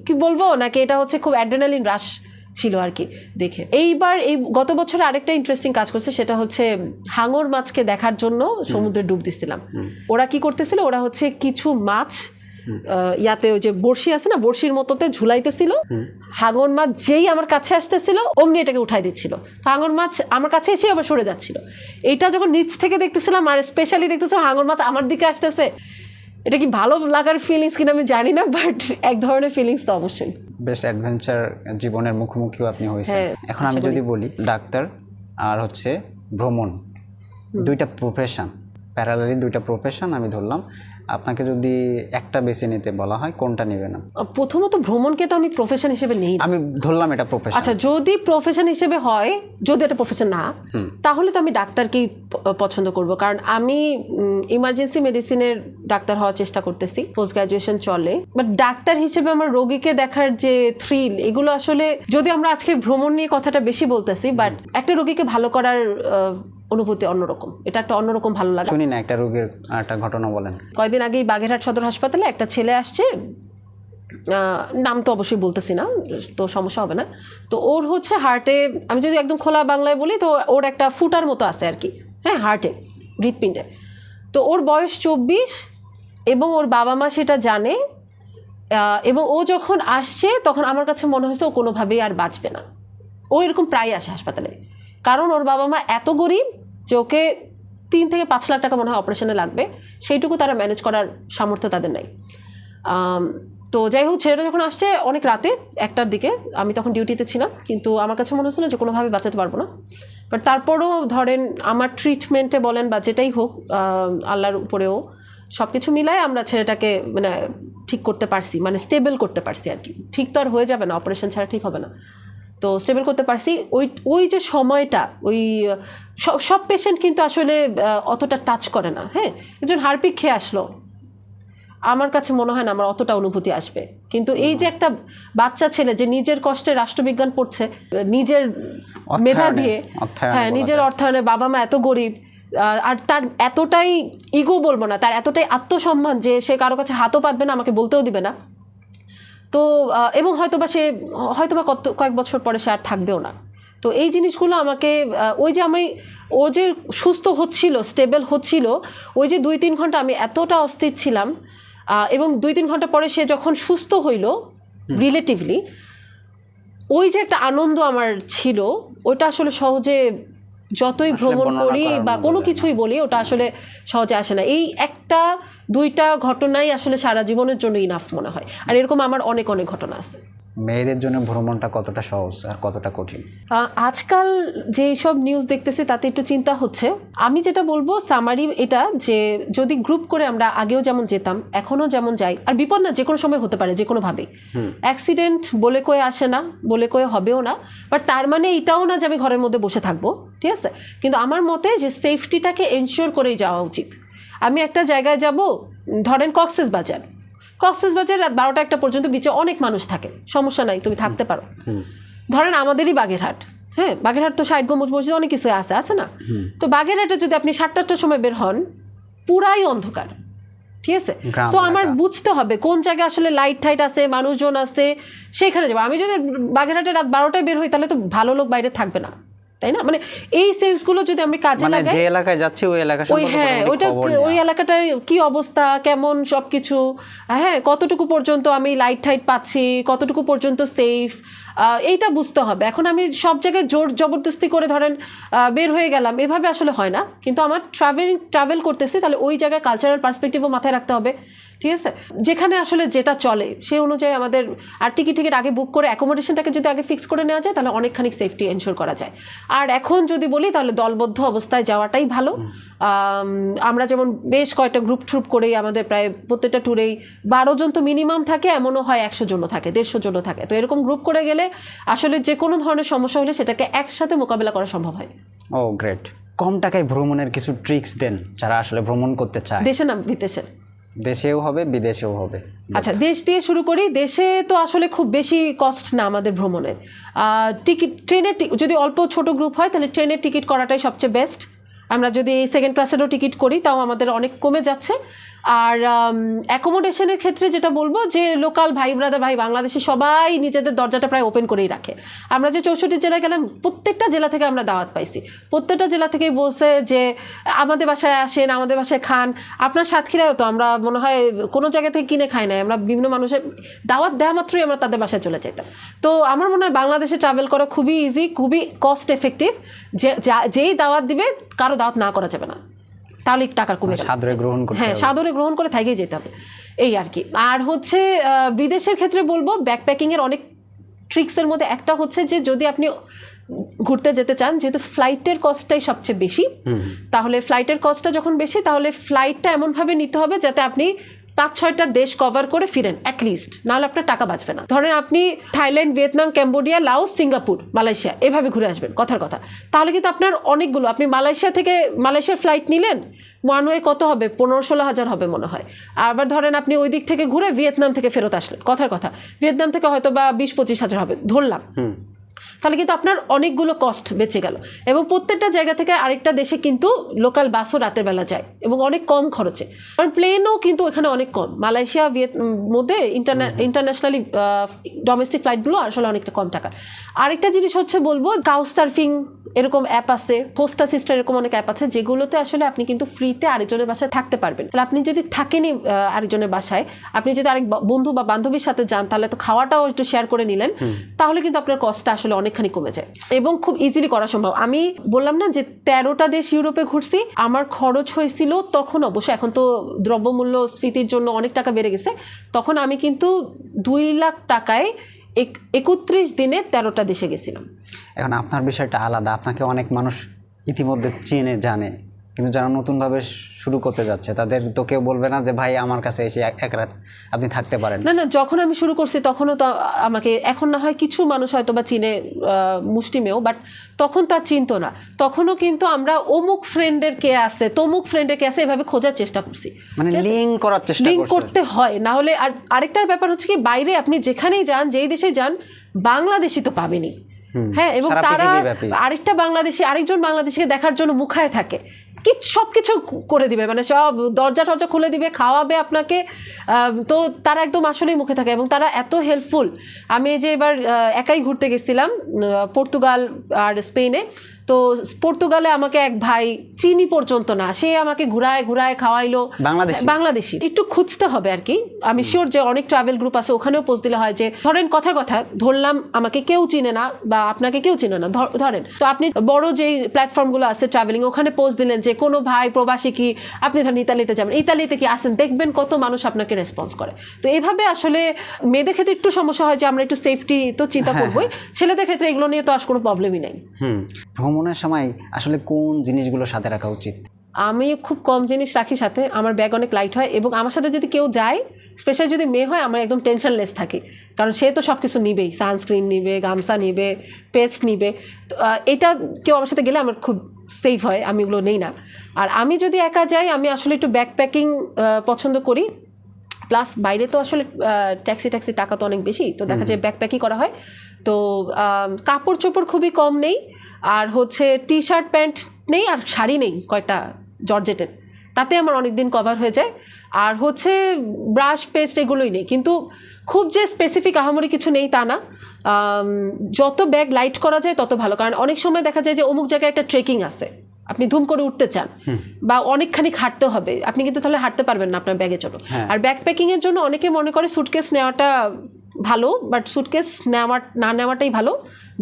কি বলবো, নাকি এটা হচ্ছে খুব অ্যাড্রেনালিন রাশ ছিল আর কি দেখে। এইবার এই গত বছর আরেকটা ইন্টারেস্টিং কাজ করছে, সেটা হচ্ছে হাঙর মাছকে দেখার জন্য সমুদ্রে ডুব দিচ্ছিলাম। ওরা কি করতেছিল, ওরা হচ্ছে কিছু মাছ ইয়াতে ওই যে বড়শি আছে না, বড়শির মতোতে ঝুলাইতেছিল। হাঙর মাছ যেই আমার কাছে আসতেছিল অমনি এটাকে উঠাই দিচ্ছিল। হাঙর মাছ আমার কাছে এসে আবার সরে যাচ্ছিল। এটা যখন নিচ থেকে দেখতেছিলাম, আর স্পেশালি দেখতেছিলাম হাঙর মাছ আমার দিকে আসতেছে, এটা কি ভালো লাগার ফিলিংস কিনা আমি জানি না, বাট এক ধরনের ফিলিংস তো অবশ্যই। বেশ অ্যাডভেঞ্চার জীবনের মুখোমুখিও আপনি হয়েছেন। হ্যাঁ, এখন আমি যদি বলি, ডাক্তার আর হচ্ছে ভ্রমণ, 2টা প্রফেশন, প্যারালালি 2টা প্রফেশন আমি ধরলাম। আপনাকে যদি একটা বেছে নিতে বলা হয়, কোনটা নেবেন? প্রথমত ভ্রমণকে তো আমি প্রফেশন হিসেবে নেই না। আমি ধরলাম এটা প্রফেশন। আচ্ছা, যদি প্রফেশন হিসেবে হয়, যদি এটা প্রফেশন না, তাহলে তো আমি ডাক্তারকেই পছন্দ করব। কারণ আমি ইমার্জেন্সি মেডিসিনের ডাক্তার হওয়ার চেষ্টা করতেছি, পোস্ট গ্রাজুয়েশন চলে। বাট ডাক্তার হিসেবে আমার রোগীকে দেখার যে থ্রিল, এগুলো আসলে, যদি আমরা আজকে ভ্রমণ নিয়ে কথাটা বেশি বলতেছি, বাট একটা রোগীকে ভালো করার অনুভূতি অন্যরকম, এটা একটা অন্যরকম ভালো লাগে। শুনি না, একটা রোগীর একটা ঘটনা বলেন। কয়েকদিন আগেই বাগেরহাট সদর হাসপাতালে একটা ছেলে আসছে, নাম তো অবশ্যই বলতেছি না, তো সমস্যা হবে না। তো ওর হচ্ছে হার্টে, আমি যদি একদম খোলা বাংলায় বলি, তো ওর একটা ফুটার মতো আছে আর কি, হ্যাঁ, হার্টে, হৃৎপিণ্ডে। তো ওর বয়স 24 এবং ওর বাবা মা সেটা জানে, এবং ও যখন আসছে তখন আমার কাছে মনে হয়েছে ও কোনোভাবেই আর বাঁচবে না। ও এরকম প্রায় আসে হাসপাতালে, কারণ ওর বাবা মা এত গরিব যে ওকে 3 থেকে 5 লাখ টাকা মনে হয় অপারেশনে লাগবে, সেইটুকু তারা ম্যানেজ করার সামর্থ্য তাদের নাই। তো যাই হোক, ছেলেটা যখন আসছে অনেক রাতে 1টার দিকে, আমি তখন ডিউটিতে ছিলাম, কিন্তু আমার কাছে মনে হচ্ছিল যে কোনোভাবে বাঁচাতে পারবো না। বাট তারপরও ধরেন আমার ট্রিটমেন্টে বলেন বা যেটাই হোক, আল্লাহর উপরেও সব কিছু মিলায় আমরা ছেলেটাকে মানে ঠিক করতে পারছি, মানে স্টেবল করতে পারছি আর কি। ঠিক তো আর হয়ে যাবে না, অপারেশন ছাড়া ঠিক হবে না, তো স্টেবল করতে পারছি। ওই যে সময়টা, ওই সব পেশেন্ট কিন্তু আসলে অতটা টাচ করে না। হ্যাঁ, একজন হারপিক খেয়ে আসলো, আমার কাছে মনে হয় না আমার অতটা অনুভূতি আসবে। কিন্তু এই যে একটা বাচ্চা ছেলে যে নিজের কষ্টে রাষ্ট্রবিজ্ঞান পড়ছে, নিজের মেধা দিয়ে, হ্যাঁ নিজের অর্থায়নে, বাবা মা এত গরিব, আর তার এতটাই ইগো বলবো না, তার এতটাই আত্মসম্মান যে সে কারো কাছে হাতও পাতবে না, আমাকে বলতেও দিবে না। তো এবং হয়তোবা সে হয়তোবা কয়েক বছর পরে সে আর থাকবেও না। তো এই জিনিসগুলো আমাকে ওই যে ও যে সুস্থ হচ্ছিল, স্টেবল হচ্ছিল, ওই যে 2-3 ঘন্টা আমি এতটা অস্থির ছিলাম, এবং 2-3 ঘন্টা পরে সে যখন সুস্থ হইল রিলেটিভলি, ওই যে একটা আনন্দ আমার ছিল, ওটা আসলে সহজে যতই ভ্রমণ করি বা কোনো কিছুই বলি ওটা আসলে সহজে আসে না। এই 1-2টা ঘটনাই আসলে সারা জীবনের জন্য ইনাফ মনে হয়। আর এরকম আমার অনেক অনেক ঘটনা আছে। মেয়েদের জন্য ভ্রমণটা কতটা সহজ আর কতটা কঠিন? আজকাল যে সব নিউজ দেখতেছি তাতে একটু চিন্তা হচ্ছে। আমি যেটা বলবো সামারি এটা, যে যদি গ্রুপ করে আমরা আগেও যেমন যেতাম এখনও যেমন যাই, আর বিপদ না যে কোনো সময় হতে পারে, যে কোনোভাবেই অ্যাক্সিডেন্ট বলে কয়ে আসে না, বলে কয়ে হবেও না, বাট তার মানে এটাও না যে আমি ঘরের মধ্যে বসে থাকবো, ঠিক আছে? কিন্তু আমার মতে যে সেফটিটাকে এনশিওর করেই যাওয়া উচিত। আমি একটা জায়গায় যাব, ধরেন কক্সবাজার রাত 12টা-1টা পর্যন্ত বিচে অনেক মানুষ থাকে, সমস্যা নাই, তুমি থাকতে পারো। ধরেন আমাদেরই বাগেরহাট, হ্যাঁ বাগেরহাট তো 60 গম্বুজ মসজিদ অনেক কিছু আছে না? তো বাগেরহাটে যদি আপনি 7টা-8টার সময় বের হন, পুরাই অন্ধকার, ঠিক আছে? তো আমার বুঝতে হবে কোন জায়গায় আসলে লাইট টাইট আছে, মানুষজন আছে, সেখানে যাবো। আমি যদি বাগেরহাটে রাত 12টায় বের হই তাহলে তো ভালো লোক বাইরে থাকবে না, তাই না? মানে এই সেন্সগুলো যদি আমি কাজে লাগাই, যে এলাকায় যাচ্ছি ওই এলাকা ওই এলাকাটার কি অবস্থা, কেমন সবকিছু, হ্যাঁ কতটুকু পর্যন্ত আমি লাইট টাইট পাচ্ছি, কতটুকু পর্যন্ত সেফ, এইটা বুঝতে হবে। এখন আমি সব জায়গায় জোর জবরদস্তি করে ধরেন বের হয়ে গেলাম, এভাবে আসলে হয় না। কিন্তু আমার ট্রাভেল করতেছি, তাহলে ওই জায়গার কালচারাল পার্সপেক্টিভও মাথায় রাখতে হবে, ঠিক আছে? যেখানে আসলে যেটা চলে সেই অনুযায়ী আমাদের, আর টিকিট আগে বুক করে অ্যাকোমোডেশনটাকে যদি আগে ফিক্স করে নেওয়া যায় তাহলে অনেকখানি সেফটি এনশিওর করা যায়। আর এখন যদি বলি তাহলে দলবদ্ধ অবস্থায় যাওয়াটাই ভালো। আমরা যেমন বেশ কয়েকটা গ্রুপ করেই আমাদের প্রায় প্রত্যেকটা ট্যুরেই 12 জন তো মিনিমাম থাকে, এমনও হয় 100 জনও থাকে, 150 জনও থাকে। তো এরকম গ্রুপ করে গেলে আসলে যে কোনো ধরনের সমস্যা হলে সেটাকে একসাথে মোকাবেলা করা সম্ভব হয়। ও গ্রেট। কম টাকায় ভ্রমণের কিছু ট্রিক্স দেন যারা আসলে ভ্রমণ করতে চায়, দেশে না বিদেশে? দেশেও হবে বিদেশেও হবে। আচ্ছা দেশ দিয়ে শুরু করি। দেশে তো আসলে খুব বেশি কস্ট না আমাদের ভ্রমণের। ট্রেনের যদি অল্প ছোট গ্রুপ হয় তাহলে ট্রেনের টিকিট করাটাই সবচেয়ে বেস্ট। আমরা যদি সেকেন্ড ক্লাসেরও টিকিট করি তাও আমাদের অনেক কমে যাচ্ছে। আর অ্যাকোমোডেশনের ক্ষেত্রে যেটা বলবো যে লোকাল ভাই বাংলাদেশি সবাই নিজেদের দরজাটা প্রায় ওপেন করেই রাখে। আমরা যে 64 জেলায় গেলাম প্রত্যেকটা জেলা থেকে আমরা দাওয়াত পাইছি, প্রত্যেকটা জেলা থেকেই বলছে যে আমাদের বাসায় আসেন, আমাদের বাসায় খান। আপনার সাতক্ষীরায়ও তো আমরা মনে হয় কোনো জায়গা থেকে কিনে খাই নাই, আমরা বিভিন্ন মানুষের দাওয়াত দেওয়া মাত্রই আমরা তাদের বাসায় চলে যেতাম। তো আমার মনে হয় বাংলাদেশে ট্রাভেল করা খুবই ইজি, খুবই কস্ট এফেক্টিভ। যেই দাওয়াত দিবে কারো দাওয়াত না করা যাবে না, তাহলে টাকার কমে যাবে। হ্যাঁ সাদরে গ্রহণ করে থাকেই যেতে হবে, এই আর কি। আর হচ্ছে বিদেশের ক্ষেত্রে বলবো ব্যাকপ্যাকিং এর অনেক ট্রিক্সের মধ্যে একটা হচ্ছে যে যদি আপনি ঘুরতে যেতে চান, যেহেতু ফ্লাইটের কস্টটাই সবচেয়ে বেশি, তাহলে ফ্লাইটের কস্টটা যখন বেশি তাহলে ফ্লাইটটা এমনভাবে নিতে হবে যাতে আপনি 5-6টা দেশ কভার করে ফিরেন অ্যাটলিস্ট, নাহলে আপনার টাকা বাঁচবে না। ধরেন আপনি Thailand, Vietnam, Cambodia, Laos, Singapore, Malaysia এভাবে ঘুরে আসবেন কথার কথা, তাহলে কিন্তু আপনার অনেকগুলো, আপনি মালয়েশিয়ার ফ্লাইট নিলেন, ওয়ান ওয়ে কত হবে, 15-16 হাজার হবে মনে হয়। আবার ধরেন আপনি ওই দিক থেকে ঘুরে ভিয়েতনাম থেকে ফেরত আসলেন, কথার কথা ভিয়েতনাম থেকে হয়তো বা 20-25 হাজার হবে ধরলাম, তাহলে কিন্তু আপনার অনেকগুলো কস্ট বেঁচে গেল। এবং প্রত্যেকটা জায়গা থেকে আরেকটা দেশে কিন্তু লোকাল বাসও রাতের বেলা যায় এবং অনেক কম খরচে, কারণ প্লেনও কিন্তু এখানে অনেক কম। মালয়েশিয়া মধ্যে ইন্টারন্যাশনালি ডোমেস্টিক ফ্লাইটগুলো আসলে অনেকটা কম টাকার। আরেকটা জিনিস হচ্ছে বলবো, কাউচ সার্ফিং এরকম অ্যাপ আছে, হোস্টা সিস্টার এরকম অনেক অ্যাপ আছে যেগুলোতে আসলে আপনি কিন্তু ফ্রিতে আরেকজনের বাসায় থাকতে পারবেন। তাহলে আপনি যদি থাকেনই আরেকজনের বাসায়, আপনি যদি আরেক বন্ধু বা বান্ধবীর সাথে যান তাহলে তো খাওয়াটাও একটু শেয়ার করে নিলেন, তাহলে কিন্তু আপনার কস্টটা আসলে অনেকখানি কমে যায় এবং খুব ইজিলি করা সম্ভব। আমি বললাম না যে 13টা দেশ ইউরোপে ঘুরছি, আমার খরচ হয়েছিল তখন, অবশ্য এখন তো দ্রব্যমূল্য স্ফীতির জন্য অনেক টাকা বেড়ে গেছে, তখন আমি কিন্তু 2 লাখ টাকায় 31 দিনে 13টা দেশে গেছিলাম। এখন আপনার বিষয়টা আলাদা, আপনাকে অনেক মানুষ ইতিমধ্যে চিনে জানে, কিন্তু যারা নতুনভাবে শুরু করতে যাচ্ছে তাদের তো কেউ বলবে না যে ভাই আমার কাছে এসে এক রাত আপনি থাকতে পারেন? না না, যখন আমি শুরু করছি তখনও তো আমাকে, এখন না হয় কিছু মানুষ হয়তো বা চিনে মুষ্টিমেয়, বাট তখন তো আর চিনতো না। তখনও কিন্তু আমরা অমুক ফ্রেন্ডের কে আছে, তমুক ফ্রেন্ডের কে আছে, এভাবে খোঁজার চেষ্টা করছি। মানে লিঙ্ক করার চেষ্টা লিঙ্ক করছেন। করতে হয়, না হলে। আর আরেকটা ব্যাপার হচ্ছে কি, বাইরে আপনি যেখানেই যান, যেই দেশে যান, বাংলাদেশি তো পাবেনই। হ্যাঁ, এবং সারা তারা পৃথিবীব্যাপী। আরেকজন বাংলাদেশিকে দেখার জন্য মুখায় থাকে, সবকিছু করে দিবে, মানে সব দরজা টরজা খুলে দিবে, খাওয়াবে আপনাকে। তো তারা একদম আসলেই মুখে থাকে এবং তারা এত হেল্পফুল। আমি এই যে এবার একাই ঘুরতে গেছিলাম পর্তুগাল আর স্পেনে। তো পর্তুগালে আমাকে এক ভাই, চিনি পর্যন্ত না, সে আমাকে ঘুরায় ঘুরায় খাওয়াইলো। বাংলাদেশি একটু খুঁজতে হবে আর কি। আমি শিওর যে অনেক ট্রাভেল গ্রুপ আছে, ওখানেও পোস্ট দিলে হয় যে ধরেন কথার কথা ধরলাম আমাকে কেউ চিনে না বা আপনাকে কেউ চিনে না, ধরেন তো আপনি বড় যেই প্ল্যাটফর্মগুলো আছে ট্রাভেলিং, ওখানে পোস্ট দিলেন যে কোনো ভাই প্রবাসী কি আপনি ধরেন ইতালিতে যাবেন, ইতালিতে কি আসেন, দেখবেন কত মানুষ আপনাকে রেসপন্স করে। তো এইভাবে আসলে মেয়েদের ক্ষেত্রে একটু সমস্যা হয় যে আমরা একটু সেফটি তো চিন্তা করবোই, ছেলেদের ক্ষেত্রে এগুলো নিয়ে তো আর কোনো প্রবলেমই নেই। ভ্রমণের সময় আসলে কোন জিনিসগুলো সাথে রাখা উচিত? আমি খুব কম জিনিস রাখি সাথে, আমার ব্যাগ অনেক লাইট হয়, এবং আমার সাথে যদি কেউ যায়, স্পেশালি যদি মেয়ে হয়, আমার একদম টেনশনলেস থাকি, কারণ সে তো সব কিছু নিবেই, সানস্ক্রিন নিবে, গামছা নিবে, পেস্ট নিবে। তো এটা কেউ আমার সাথে গেলে আমার খুব সেফ হয়, আমি ওগুলো নেই না। আর আমি যদি একা যাই, আমি আসলে একটু ব্যাকপ্যাকিং পছন্দ করি। প্লাস বাইরে তো আসলে ট্যাক্সি টাকা তো অনেক বেশি, তো দেখা যায় ব্যাকপ্যাকই করা হয়। তো কাপড় চোপড় খুবই কম নেই, আর হচ্ছে টি শার্ট প্যান্ট নেই, আর শাড়ি নেই কয়টা জর্জেটের, তাতে আমার অনেক দিন কভার হয়ে যায়। আর হচ্ছে ব্রাশ পেস্ট এগুলোই নেই, কিন্তু খুব যে স্পেসিফিক আহামরি কিছু নেই তা না। যত ব্যাগ লাইট করা যায় তত ভালো, কারণ অনেক সময় দেখা যায় যে অমুক জায়গায় একটা ট্রেকিং আছে, আপনি ধুম করে উঠতে চান বা অনেকখানি হাঁটতে হবে, আপনি কিন্তু তাহলে হাঁটতে পারবেন না আপনার ব্যাগের জন্য। আর ব্যাকপ্যাকিং এর জন্য অনেকে মনে করে সুটকেস নেওয়াটা ভালো, বাট সুটকেস না নেওয়াটাই ভালো।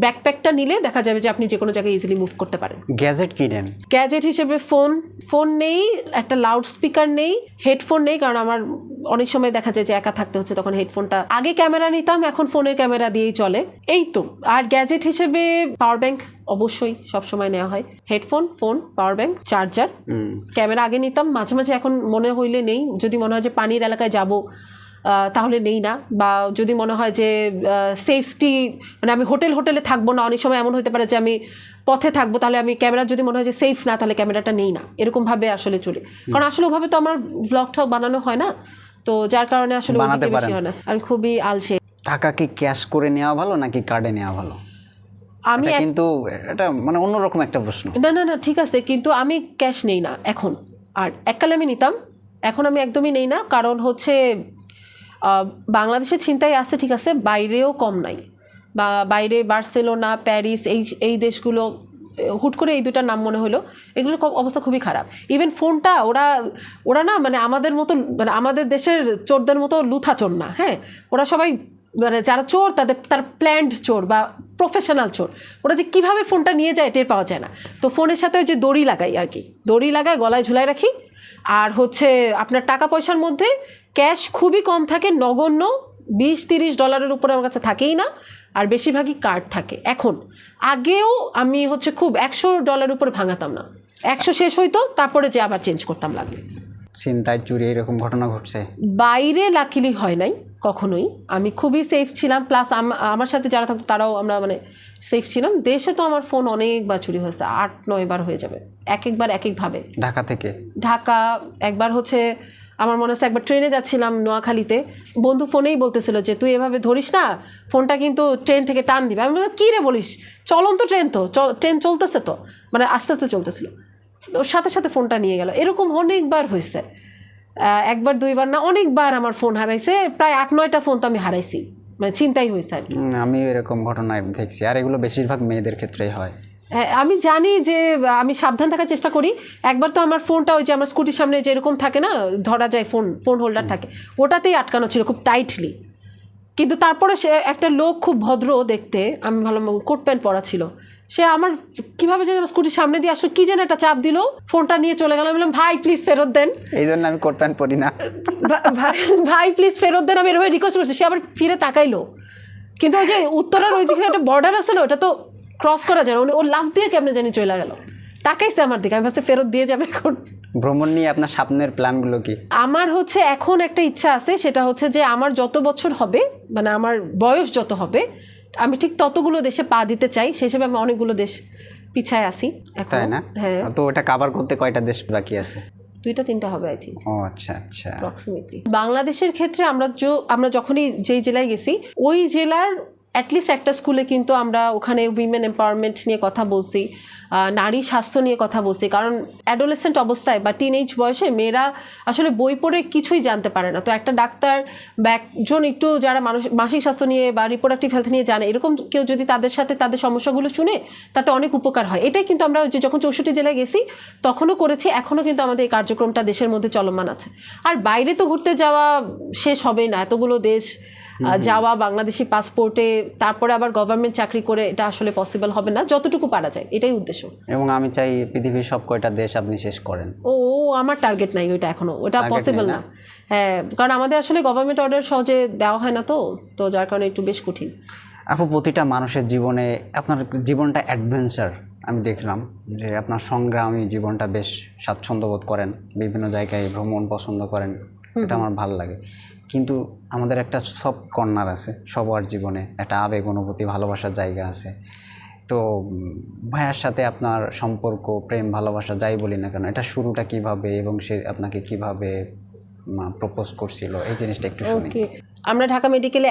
ব্যাকপ্যাকটা নিলে দেখা যাবে যে আপনি যে কোনো জায়গায় ইজিলি মুভ করতে পারেন। গ্যাজেট কিনেন? গ্যাজেট হিসেবে ফোন নেই, একটা লাউড স্পিকার নেই, হেডফোন নেই, কারণ আমার অনেক সময় দেখা যায় যে একা থাকতে হচ্ছে, তখন হেডফোনটা, আগে ক্যামেরা নিতাম, এখন ফোনের ক্যামেরা দিয়েই চলে, এই তো। আর গ্যাজেট হিসেবে পাওয়ার ব্যাংক অবশ্যই সবসময় নেওয়া হয়, headphone, phone, power bank, charger. Camera আগে নিতাম, মাঝে মাঝে এখন মনে হইলে নেই, যদি মনে হয় যে পানির এলাকায় যাব তাহলে নেই না, বা যদি মনে হয় যে সেফটি, মানে আমি হোটেলে থাকবো না, অনেক সময় এমন হতে পারে যে আমি পথে থাকবো, তাহলে আমি ক্যামেরা যদি মনে হয় যে সেফ না, তাহলে ক্যামেরাটা নেই না, এরকমভাবে আসলে চলি। কারণ আসলে ওভাবে তো আমার ব্লগ ঠক বানানো হয় না, তো যার কারণে আসলে ওইদিকে বেশি হয় না। আমি খুবই আলসে। টাকা কি ক্যাশ করে নেওয়া ভালো নাকি কার্ডে নেওয়া ভালো? আমি কিন্তু এটা মানে অন্যরকম একটা প্রশ্ন। না ঠিক আছে, কিন্তু আমি ক্যাশ নেই না এখন, আর এককালে আমি নিতাম, এখন আমি একদমই নেই না। কারণ হচ্ছে বাংলাদেশে ছিনতাই আছে ঠিক আছে, বাইরেও কম নাই, বা বাইরে বার্সেলোনা, প্যারিস, এই দেশগুলো, হুট করে এই দুটার নাম মনে হলো, এগুলোর অবস্থা খুবই খারাপ। ইভেন ফোনটা ওরা না, মানে আমাদের মতো, মানে আমাদের দেশের চোরদের মতো লুথা চোর না, হ্যাঁ, ওরা সবাই মানে যারা চোর তার প্ল্যান্ড চোর বা প্রফেশনাল চোর, ওরা যে কীভাবে ফোনটা নিয়ে যায় টের পাওয়া যায় না। তো ফোনের সাথে ওই যে দড়ি লাগাই আর কি, দড়ি লাগায় গলায় ঝুলাই রাখি। আর হচ্ছে আপনার টাকা পয়সার মধ্যে ক্যাশ খুবই কম থাকে, নগণ্য $20-30 উপরে আমার কাছে থাকেই না, আর বেশিরভাগই কার্ড থাকে এখন। আগেও আমি হচ্ছে খুব $100 উপরে ভাঙাতাম না, 100 শেষ হইতো, তারপরে যে আবার চেঞ্জ করতাম লাগবে। ছিনতাই, চুরি এরকম ঘটনা ঘটছে? বাইরে লাকিলি হয় নাই কখনোই, আমি খুবই সেফ ছিলাম, প্লাস আমার সাথে যারা থাকতো তারাও, আমরা মানে সেফ ছিলাম। দেশে তো আমার ফোন অনেকবার চুরি হয়েছে, 8-9 বার হয়ে যাবে, একবার একভাবে। ঢাকা একবার হচ্ছে, আমার মনে হচ্ছে একবার ট্রেনে যাচ্ছিলাম নোয়াখালীতে, বন্ধু ফোনেই বলতেছিল যে তুই এভাবে ধরিস না, ফোনটা কিন্তু ট্রেন থেকে টান দিবে। আমি বললাম কী রে বলিস, চলন্ত ট্রেন তো, ট্রেন চলতেছে তো, মানে আস্তে আস্তে চলতেছিল, ওর সাথে সাথে ফোনটা নিয়ে গেল। এরকম অনেকবার হয়েছে, একবার দুইবার না, অনেকবার আমার ফোন হারাইছে, প্রায় 8-9টা ফোন তো আমি হারাইছি, মানে চিন্তাই হয়েছে আর কি। আমি এরকম ঘটনা দেখছি, আর এগুলো বেশিরভাগ মেয়েদের ক্ষেত্রেই হয়। হ্যাঁ, আমি জানি যে আমি সাবধান থাকার চেষ্টা করি। একবার তো আমার ফোনটা ওই যে আমার স্কুটির সামনে যেরকম থাকে না, ধরা যায় ফোন হোল্ডার থাকে, ওটাতেই আটকানো ছিল খুব টাইটলি। কিন্তু তারপরে সে একটা লোক, খুব ভদ্র দেখতে, আমি ভালো কোট প্যান্ট পরা ছিল, সে আমার কীভাবে যেন আমার স্কুটির সামনে দিয়ে আসলে কী যেন একটা চাপ দিল, ফোনটা নিয়ে চলে গেল। আমি বললাম ভাই প্লিজ ফেরত দেন, এই জন্য আমি কোট প্যান্ট পরি না। ভাই প্লিজ ফেরত দেন, আমি এরভাবে রিকোয়েস্ট করছি। সে আবার ফিরে তাকাইলো, কিন্তু ওই যে উত্তরার ওই দিকে একটা বর্ডার আছে না, ওটা তো ক্রস করা যায় না, ও লাফ দিয়ে কেমনে জানি চলে গেল। তাকাইছে আমার দিকে, আমি ভাবছি ফেরত দিয়ে যাবে এখন। ভ্রমণ নিয়ে আপনার স্বপ্নের প্ল্যানগুলো কি? আমার হচ্ছে এখন একটা ইচ্ছা আছে, সেটা হচ্ছে যে আমার যত বছর হবে, মানে আমার বয়স যত হবে, আমি ঠিক ততগুলো দেশে পা দিতে চাই। সেই হিসেবে আমি অনেকগুলো দেশ পিছায় আসি এখন। তাই না? হ্যাঁ, তো ওটা কভার করতে কয়টা দেশ বাকি আছে? 2-3টা হবে আই থিঙ্ক ও আচ্ছা আচ্ছা। অ্যাপ্রক্সিমেটলি। বাংলাদেশের ক্ষেত্রে আমরা যখনই যেই জেলায় গেছি, ওই জেলার অ্যাটলিস্ট একটা স্কুলে কিন্তু আমরা ওখানে উইমেন এম্পাওয়ারমেন্ট নিয়ে কথা বলছি, নারী স্বাস্থ্য নিয়ে কথা বলছি। কারণ অ্যাডোলেসেন্ট অবস্থায় বা টিনেজ বয়সে মেয়েরা আসলে বই পড়ে কিছুই জানতে পারে না। তো একটা ডাক্তার বা একজন একটু যারা মানসিক স্বাস্থ্য নিয়ে বা রিপ্রোডাক্টিভ হেলথ নিয়ে জানে, এরকম কেউ যদি তাদের সাথে তাদের সমস্যাগুলো শুনে, তাতে অনেক উপকার হয়। এটাই কিন্তু আমরা যে যখন 64 জেলায় গেছি তখনও করেছি, এখনও কিন্তু আমাদের এই কার্যক্রমটা দেশের মধ্যে চলমান আছে। আর বাইরে তো ঘুরতে যাওয়া শেষ হবেই না, এতগুলো দেশ যাওয়া বাংলাদেশি পাসপোর্টে, তারপরে আবার গভর্নমেন্ট চাকরি করে, এটা আসলে পসিবল হবে না। যতটুকু পারা যায় এটাই উদ্দেশ্য। এবং আমি চাই পৃথিবীর সব কয়টা দেশ আপনি শেষ করেন। ও আমার টার্গেট নাই ওইটা, এখনো ওটা Target পসিবল নেই না। হ্যাঁ, কারণ আমাদের আসলে গভর্নমেন্ট অর্ডার সহজে দেওয়া হয় না, তো যার কারণে একটু বেশ কঠিন। আপু, প্রতিটা মানুষের জীবনে আপনার জীবনটা অ্যাডভেঞ্চার। আমি দেখলাম যে আপনার সংগ্রামী জীবনটা বেশ স্বাচ্ছন্দ্য বোধ করেন, বিভিন্ন জায়গায় ভ্রমণ পছন্দ করেন, এটা আমার ভালো লাগে। কিন্তু আমাদের একটা সফট কর্নার আছে সবার জীবনে, একটা আবেগ, অনুভূতি, ভালোবাসার জায়গা আছে। তো ভাইয়ার সাথে আপনার সম্পর্ক, প্রেম, ভালোবাসা যাই বলি না কেন, এটা শুরুটা কিভাবে এবং সে আপনাকে কিভাবে প্রপোজ করছিল, এই জিনিসটা একটু শুনি। ওকে, আমরা ঢাকা মেডিকেলে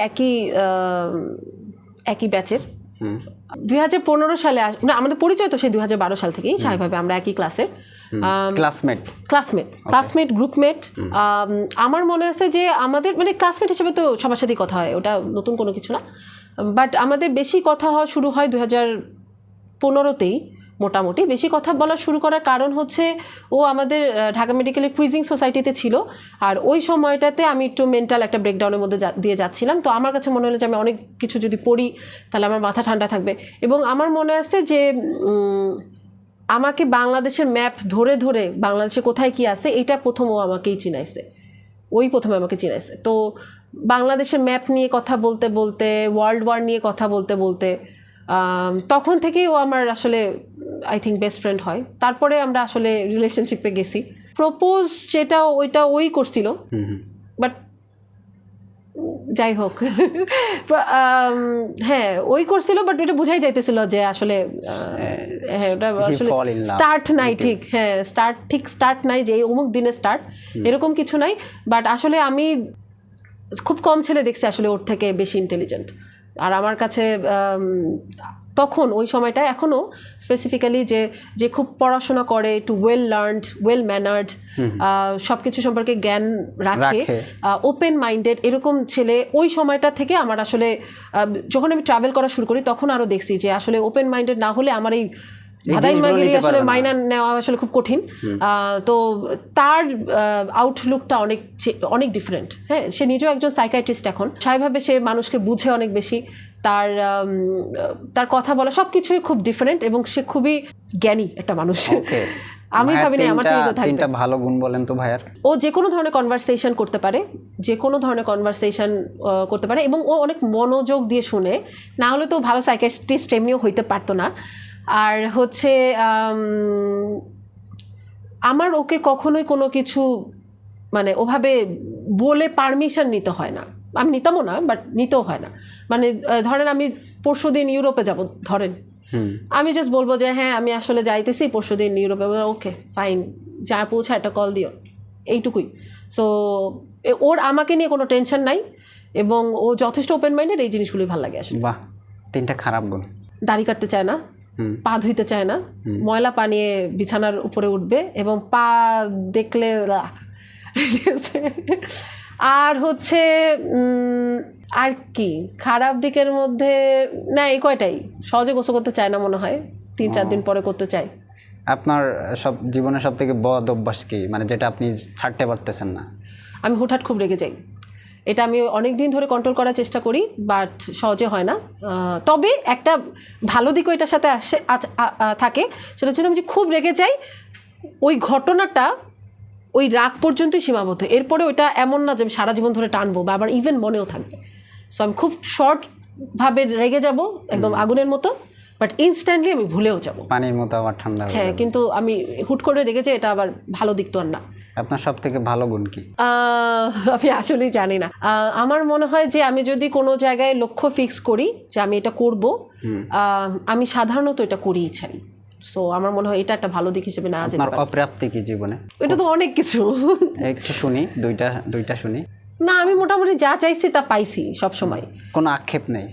একই ব্যাচের। 2015 সালে না, আমাদের পরিচয় তো সেই 2012 সাল থেকেই স্বাভাবিকভাবে আমরা একই ক্লাসের ক্লাসমেট গ্রুপমেট। আমার মনে আছে যে আমাদের মানে ক্লাসমেট হিসেবে তো সবার সাথেই কথা হয়, ওটা নতুন কোনো কিছু না। বাট আমাদের বেশি কথা হওয়া শুরু হয় 2015তেই। মোটামুটি বেশি কথা বলা শুরু করার কারণ হচ্ছে ও আমাদের ঢাকা মেডিকেলের কুইজিং সোসাইটিতে ছিল, আর ওই সময়টাতে আমি একটু মেন্টাল একটা ব্রেকডাউনের মধ্যে দিয়ে যাচ্ছিলাম। তো আমার কাছে মনে হলো যে আমি অনেক কিছু যদি পড়ি তাহলে আমার মাথা ঠান্ডা থাকবে। এবং আমার মনে আছে যে আমাকে বাংলাদেশের ম্যাপ ধরে ধরে বাংলাদেশে কোথায় কি আছে এটা প্রথম ও আমাকেই চিনাইছে, প্রথমে আমাকে চিনাইছে। তো বাংলাদেশের ম্যাপ নিয়ে কথা বলতে বলতে, ওয়ার্ল্ড ওয়ার নিয়ে কথা বলতে বলতে তখন থেকেই ও আমার আসলে আই থিঙ্ক বেস্ট ফ্রেন্ড হয়। তারপরে আমরা আসলে রিলেশনশিপে গেছি। প্রপোজ যেটা ওইটা ওই করছিল, বাট যাই হোক হ্যাঁ ওই করছিল, বাট ওটা বুঝাই যাইতেছিল যে আসলে হ্যাঁ ওটা আসলে স্টার্ট নাই ঠিক, হ্যাঁ স্টার্ট নাই যে অমুক দিনে স্টার্ট, এরকম কিছু নাই। বাট আসলে আমি খুব কম ছেলে দেখছি আসলে ওর থেকে বেশি ইন্টেলিজেন্ট। আর আমার কাছে তখন ওই সময়টা এখনও স্পেসিফিক্যালি যে খুব পড়াশোনা করে, একটু ওয়েল লার্নড, ওয়েল ম্যানার্ড, সব কিছু সম্পর্কে জ্ঞান রাখে, ওপেন মাইন্ডেড, এরকম ছেলে ওই সময়টা থেকে আমার আসলে যখন আমি ট্রাভেল করা শুরু করি তখন আরও দেখছি যে আসলে ওপেন মাইন্ডেড না হলে আমার এই ভাদাইমাগিরি আসলে মাইনা নেওয়া আসলে খুব কঠিন। তো তার আউটলুকটা অনেক ডিফারেন্ট। হ্যাঁ, সে নিজেও একজন সাইকিয়াট্রিস্ট এখন, স্বাভাবিকভাবে সে মানুষকে বুঝে অনেক বেশি, তার কথা বলা সব কিছুই খুব ডিফারেন্ট এবং সে খুবই জ্ঞানী একটা মানুষ। আমি ভাবি না আমার থেকে থাকবে। তিনটা ভালো গুণ বলেন তো ভাইয়ার। ও যে কোনো ধরনের কনভারসেশন করতে পারে, এবং ও অনেক মনোযোগ দিয়ে শুনে, না হলে তো ভালো সাইকিয়াট্রিস্ট এমনিও হইতে পারতো না। আর হচ্ছে আমার ওকে কখনোই কোনো কিছু মানে ওভাবে বলে পারমিশন নিতে হয় না, আমি নিতামও না, বাট নিতেও হয় না। মানে ধরেন আমি পরশুদিন ইউরোপে যাব, ধরেন আমি জাস্ট বলবো যে হ্যাঁ আমি আসলে যাইতেছি পরশুদিন ইউরোপে, ওকে ফাইন, যা পৌঁছায় একটা কল দিও, এইটুকুই। সো ওর আমাকে নিয়ে কোনো টেনশন নাই এবং ও যথেষ্ট ওপেন মাইন্ডেড, এই জিনিসগুলোই ভালো লাগে আসলে। বাহ, তিনটা খারাপ গুণ। দাড়ি কাটতে চায় না, পা ধুইতে চায় না, ময়লা পা নিয়ে বিছানার উপরে উঠবে এবং পা দেখলে আর হচ্ছে আর কি খারাপ দিকের মধ্যে না, এই কয়টাই। সহজে গোসল করতে চায় না মনে হয়, 3-4 দিন পরে করতে চায়। আপনার জীবনের সব থেকে বদ অভ্যাস কি, মানে যেটা আপনি ছাড়তে পারতেছেন না? আমি হুটহাট খুব রেগে যাই, এটা আমি অনেক দিন ধরে কন্ট্রোল করার চেষ্টা করি, বাট সহজে হয় না। তবে একটা ভালো দিকও এটার সাথে থাকে, সেটা হচ্ছে আমি যে খুব রেগে যাই, ওই ঘটনাটা ওই রাগ পর্যন্তই সীমাবদ্ধ, এরপরে ওইটা এমন না যে আমি সারা জীবন ধরে টানবো বা আবার ইভেন মনেও থাকবে। সো আমি খুব শর্টভাবে রেগে যাব, একদম আগুনের মতো, বাট ইনস্ট্যান্টলি আমি ভুলেও যাব। পানির মতো আবার ঠান্ডা হয়ে হ্যাঁ, যাবে। কিন্তু আমি হুট করে রেখেছি, এটা আবার ভালো দিক তো আর না। আপনার সব থেকে ভালো গুণ কি? আমি আসলেই জানি না। আমার মনে হয় যে আমি যদি কোনো জায়গায় লক্ষ্য ফিক্স করি যে আমি এটা করব, আমি সাধারণত এটা করিই ছাড়ি। সো আমার মনে হয় এটা একটা ভালো দিক হিসেবে না যেতে আপনার পারে। অপ্রাপ্তি কি জীবনে? এটা তো অনেক কিছু। একটু শুনি, দুইটা শুনি। না, আমি মোটামুটি যা চাইছি তা পাইছি সব সময়। কোনো আক্ষেপ নেই?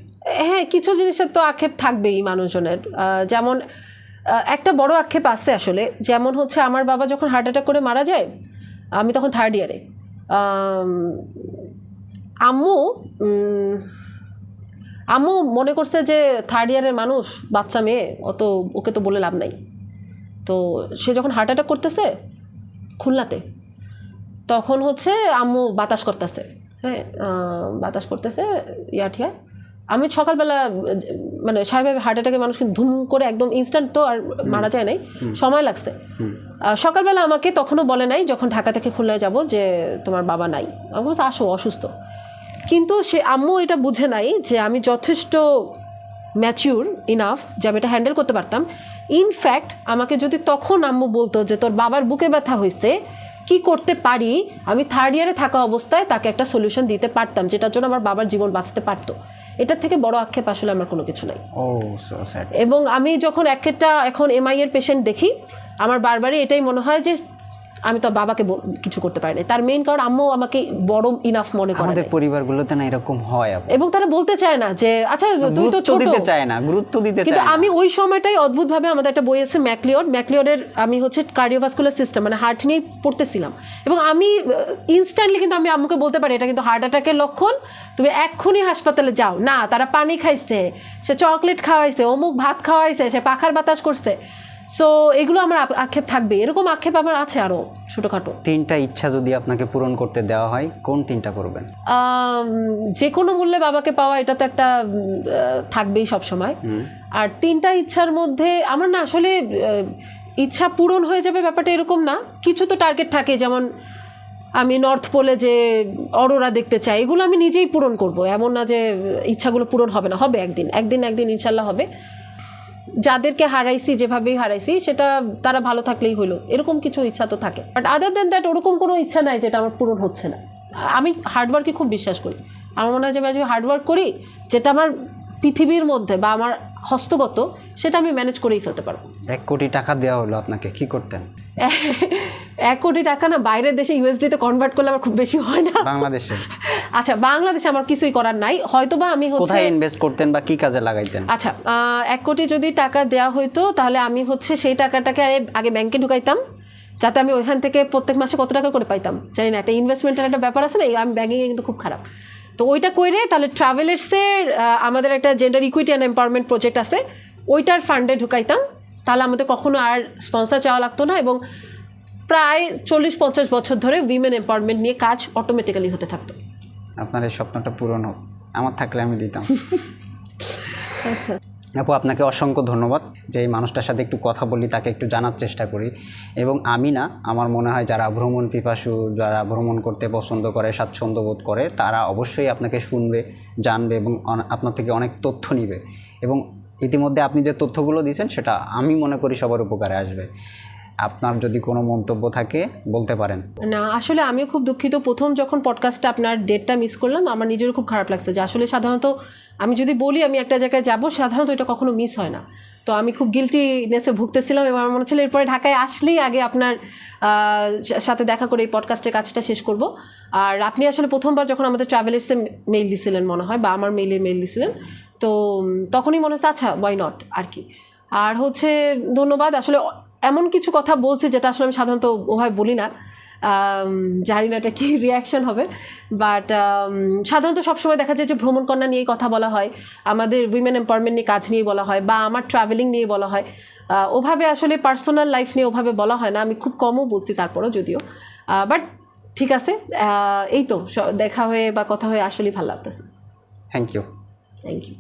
হ্যাঁ, কিছু জিনিসের তো আক্ষেপ থাকবেই মানুষজনের। যেমন একটা বড় আক্ষেপ আছে আসলে, যেমন হচ্ছে আমার বাবা যখন হার্ট অ্যাটাক করে মারা যায়, আমি তখন 3rd ইয়ারে। আম্মু মনে করছে যে 3rd ইয়ারের মানুষ, বাচ্চা মেয়ে, অত ওকে তো বলে লাভ নাই। তো সে যখন হার্ট অ্যাটাক করতেছে খুলনাতে, তখন হচ্ছে আম্মু বাতাস করতেছে, হ্যাঁ, বাতাস করতেছে ইয়াঠিয়া। আমি সকালবেলা, মানে স্বাভাবিক হার্ট অ্যাটাকে মানুষ কিন্তু ধুম করে একদম ইনস্ট্যান্ট তো আর মারা যায় নাই, সময় লাগছে। সকালবেলা আমাকে তখনও বলে নাই, যখন ঢাকা থেকে খুলনায় যাব, যে তোমার বাবা নাই। আমি বলছি আসো, অসুস্থ। কিন্তু সে আম্মু এটা বুঝে নাই যে আমি যথেষ্ট ম্যাচিউর ইনাফ যে আমি এটা হ্যান্ডেল করতে পারতাম। ইনফ্যাক্ট আমাকে যদি তখন আম্মু বলতো যে তোর বাবার বুকে ব্যথা হয়েছে, কি করতে পারি, আমি 3rd ইয়ারে থাকা অবস্থায় তাকে একটা সলিউশন দিতে পারতাম, যেটার জন্য আমার বাবার জীবন বাঁচতে পারতো। এটার থেকে বড় আক্ষেপ আসলে আমার কোনো কিছু নাই। ও সো স্যাড। এবং আমি যখন এখন এমআই এর পেশেন্ট দেখি, আমার বারবারই এটাই মনে হয় যে আমি তো বাবাকে কিছু করতে পারি না। তার মেইন কারণ আম্মু আমাকে বড় ইনাফ মনে করে। আমাদের পরিবারগুলোতে না এরকম হয় আপু। এবং তারা বলতে চায় না যে আচ্ছা তুই তো ছোট, দিতে চায় না, গুরুত্ব দিতে চায় না। কিন্তু আমি ওই সময়টাই অদ্ভুতভাবে, আমাদের একটা বই আছে ম্যাকলিওডের, আমি হচ্ছে কার্ডিওভাস্কুলার সিস্টেম মানে হার্ট নিয়ে পড়তেছিলাম, এবং আমি ইনস্ট্যান্টলি কিন্তু আমি আম্মুকে বলতে পারি এটা কিন্তু হার্ট অ্যাটাকের লক্ষণ, তুমি এক্ষুনি হাসপাতালে যাও। না, তারা পানি খাইছে, সে চকলেট খাওয়াইছে, অমুক ভাত খাওয়াইছে, সে পাখার বাতাস করছে। সো এগুলো আমার আক্ষেপ থাকবে। এরকম আক্ষেপ আমার আছে আরো ছোটখাটো। 3টা ইচ্ছা যদি আপনাকে পূরণ করতে দেওয়া হয়, কোন 3টা করবেন? যে কোনো মূল্যে বাবাকে পাওয়া, এটা তো একটা থাকবেই সব সময়। আর 3টা ইচ্ছার মধ্যে আমার না আসলে ইচ্ছা পূরণ হয়ে যাবে ব্যাপারটা এরকম না, কিছু তো টার্গেট থাকে। যেমন আমি নর্থ পোলে যে অরোরা দেখতে চাই, এগুলো আমি নিজেই পূরণ করব, এমন না যে ইচ্ছাগুলো পূরণ হবে না, হবে একদিন ইনশাল্লাহ হবে। যাদেরকে হারাইছি, যেভাবেই হারাইছি, সেটা তারা ভালো থাকলেই হলো, এরকম কিছু ইচ্ছা তো থাকে। বাট আদার দেন দ্যাট ওরকম কোনো ইচ্ছা নাই যেটা আমার পূরণ হচ্ছে না। আমি হার্ডওয়ার্কে খুব বিশ্বাস করি। আমার মনে হয় যে আমি হার্ডওয়ার্ক করি, যেটা আমার পৃথিবীর মধ্যে বা আমার হস্তগত, সেটা আমি ম্যানেজ করেই ফেলতে পারবো। 1 কোটি টাকা দেওয়া হলো আপনাকে, কি করতেন? 1 কোটি টাকা না, বাইরের দেশে ইউএসডিতে কনভার্ট করলে আমার খুব বেশি হয় না। বাংলাদেশে? আচ্ছা, বাংলাদেশে আমার কিছুই করার নাই, হয়তোবা আমি কোথায় ইনভেস্ট করতেন বা কি কাজে লাগাইতেন? আচ্ছা, 1 কোটি যদি টাকা দেওয়া হইতো, তাহলে আমি হচ্ছে সেই টাকাটাকে আগে ব্যাংকে ঢুকাইতাম, যাতে আমি ওইখান থেকে প্রত্যেক মাসে কত টাকা করে পাইতাম জানি না। একটা ইনভেস্টমেন্টের একটা ব্যাপার আছে না, আমি ব্যাংকিংয়ে কিন্তু খুব খারাপ। তো ওইটা করে তাহলে ট্রাভেলার্সের আমাদের একটা gender equity and empowerment project আছে, ওইটার ফান্ডে ঢুকাইতাম। তাহলে আমাদের কখনো আর স্পন্সর চাওয়া লাগতো না, এবং প্রায় 40-50 বছর ধরে উইমেন এম্পাওয়ারমেন্ট নিয়ে কাজ অটোমেটিক্যালি হতে থাকতো। আপনার এই স্বপ্নটা পূরণ হোক, আমার থাকলে আমি দিতাম। আচ্ছা আপু, আপনাকে অসংখ্য ধন্যবাদ যে এই মানুষটার সাথে একটু কথা বলি, তাকে একটু জানার চেষ্টা করি। এবং আমি না, আমার মনে হয় যারা ভ্রমণ পিপাসু, যারা ভ্রমণ করতে পছন্দ করে, স্বাচ্ছন্দ্য বোধ করে, তারা অবশ্যই আপনাকে শুনবে, জানবে এবং আপনার থেকে অনেক তথ্য নেবে। এবং ইতিমধ্যে আপনি যে তথ্যগুলো দিয়েছেন, সেটা আমি মনে করি সবার উপকারে আসবে। আপনার যদি কোনো মন্তব্য থাকে বলতে পারেন। না, আসলে আমিও খুব দুঃখিত, প্রথম যখন পডকাস্টে আপনার ডেটটা মিস করলাম, আমার নিজেরও খুব খারাপ লাগছে। যে আসলে সাধারণত আমি যদি বলি আমি একটা জায়গায় যাব, সাধারণত এটা কখনো মিস হয় না। তো আমি খুব গিলটিনেসে ভুগতেছিলাম, এবং আমার মনে ছিল এরপরে ঢাকায় আসলেই আগে আপনার সাথে দেখা করে এই পডকাস্টের কাজটা শেষ করব। আর আপনি আসলে প্রথমবার যখন আমাদের ট্রাভেলার্সে মেইল দিছিলেন মনে হয়, বা আমার মেইল দিছিলেন, তো তখনই মনে হচ্ছে আচ্ছা ওয়াই নট আর কি। আর হচ্ছে ধন্যবাদ। আসলে এমন কিছু কথা বলছি যেটা আসলে আমি সাধারণত ওভাবে বলি না, জানি না এটা কি রিয়াকশন হবে, বাট সাধারণত সবসময় দেখা যায় যে ভ্রমণ কন্যা নিয়ে কথা বলা হয়, আমাদের উইমেন এম্পাওয়ারমেন্ট নিয়ে কাজ নিয়ে বলা হয়, বা আমার ট্রাভেলিং নিয়ে বলা হয়। ওভাবে আসলে পার্সোনাল লাইফ নিয়ে ওভাবে বলা হয় না, আমি খুব কমও বলছি তারপরও, যদিও। বাট ঠিক আছে, এই তো দেখা হয়ে বা কথা হয়ে আসলেই ভালো লাগতেছে। Thank you. Thank you.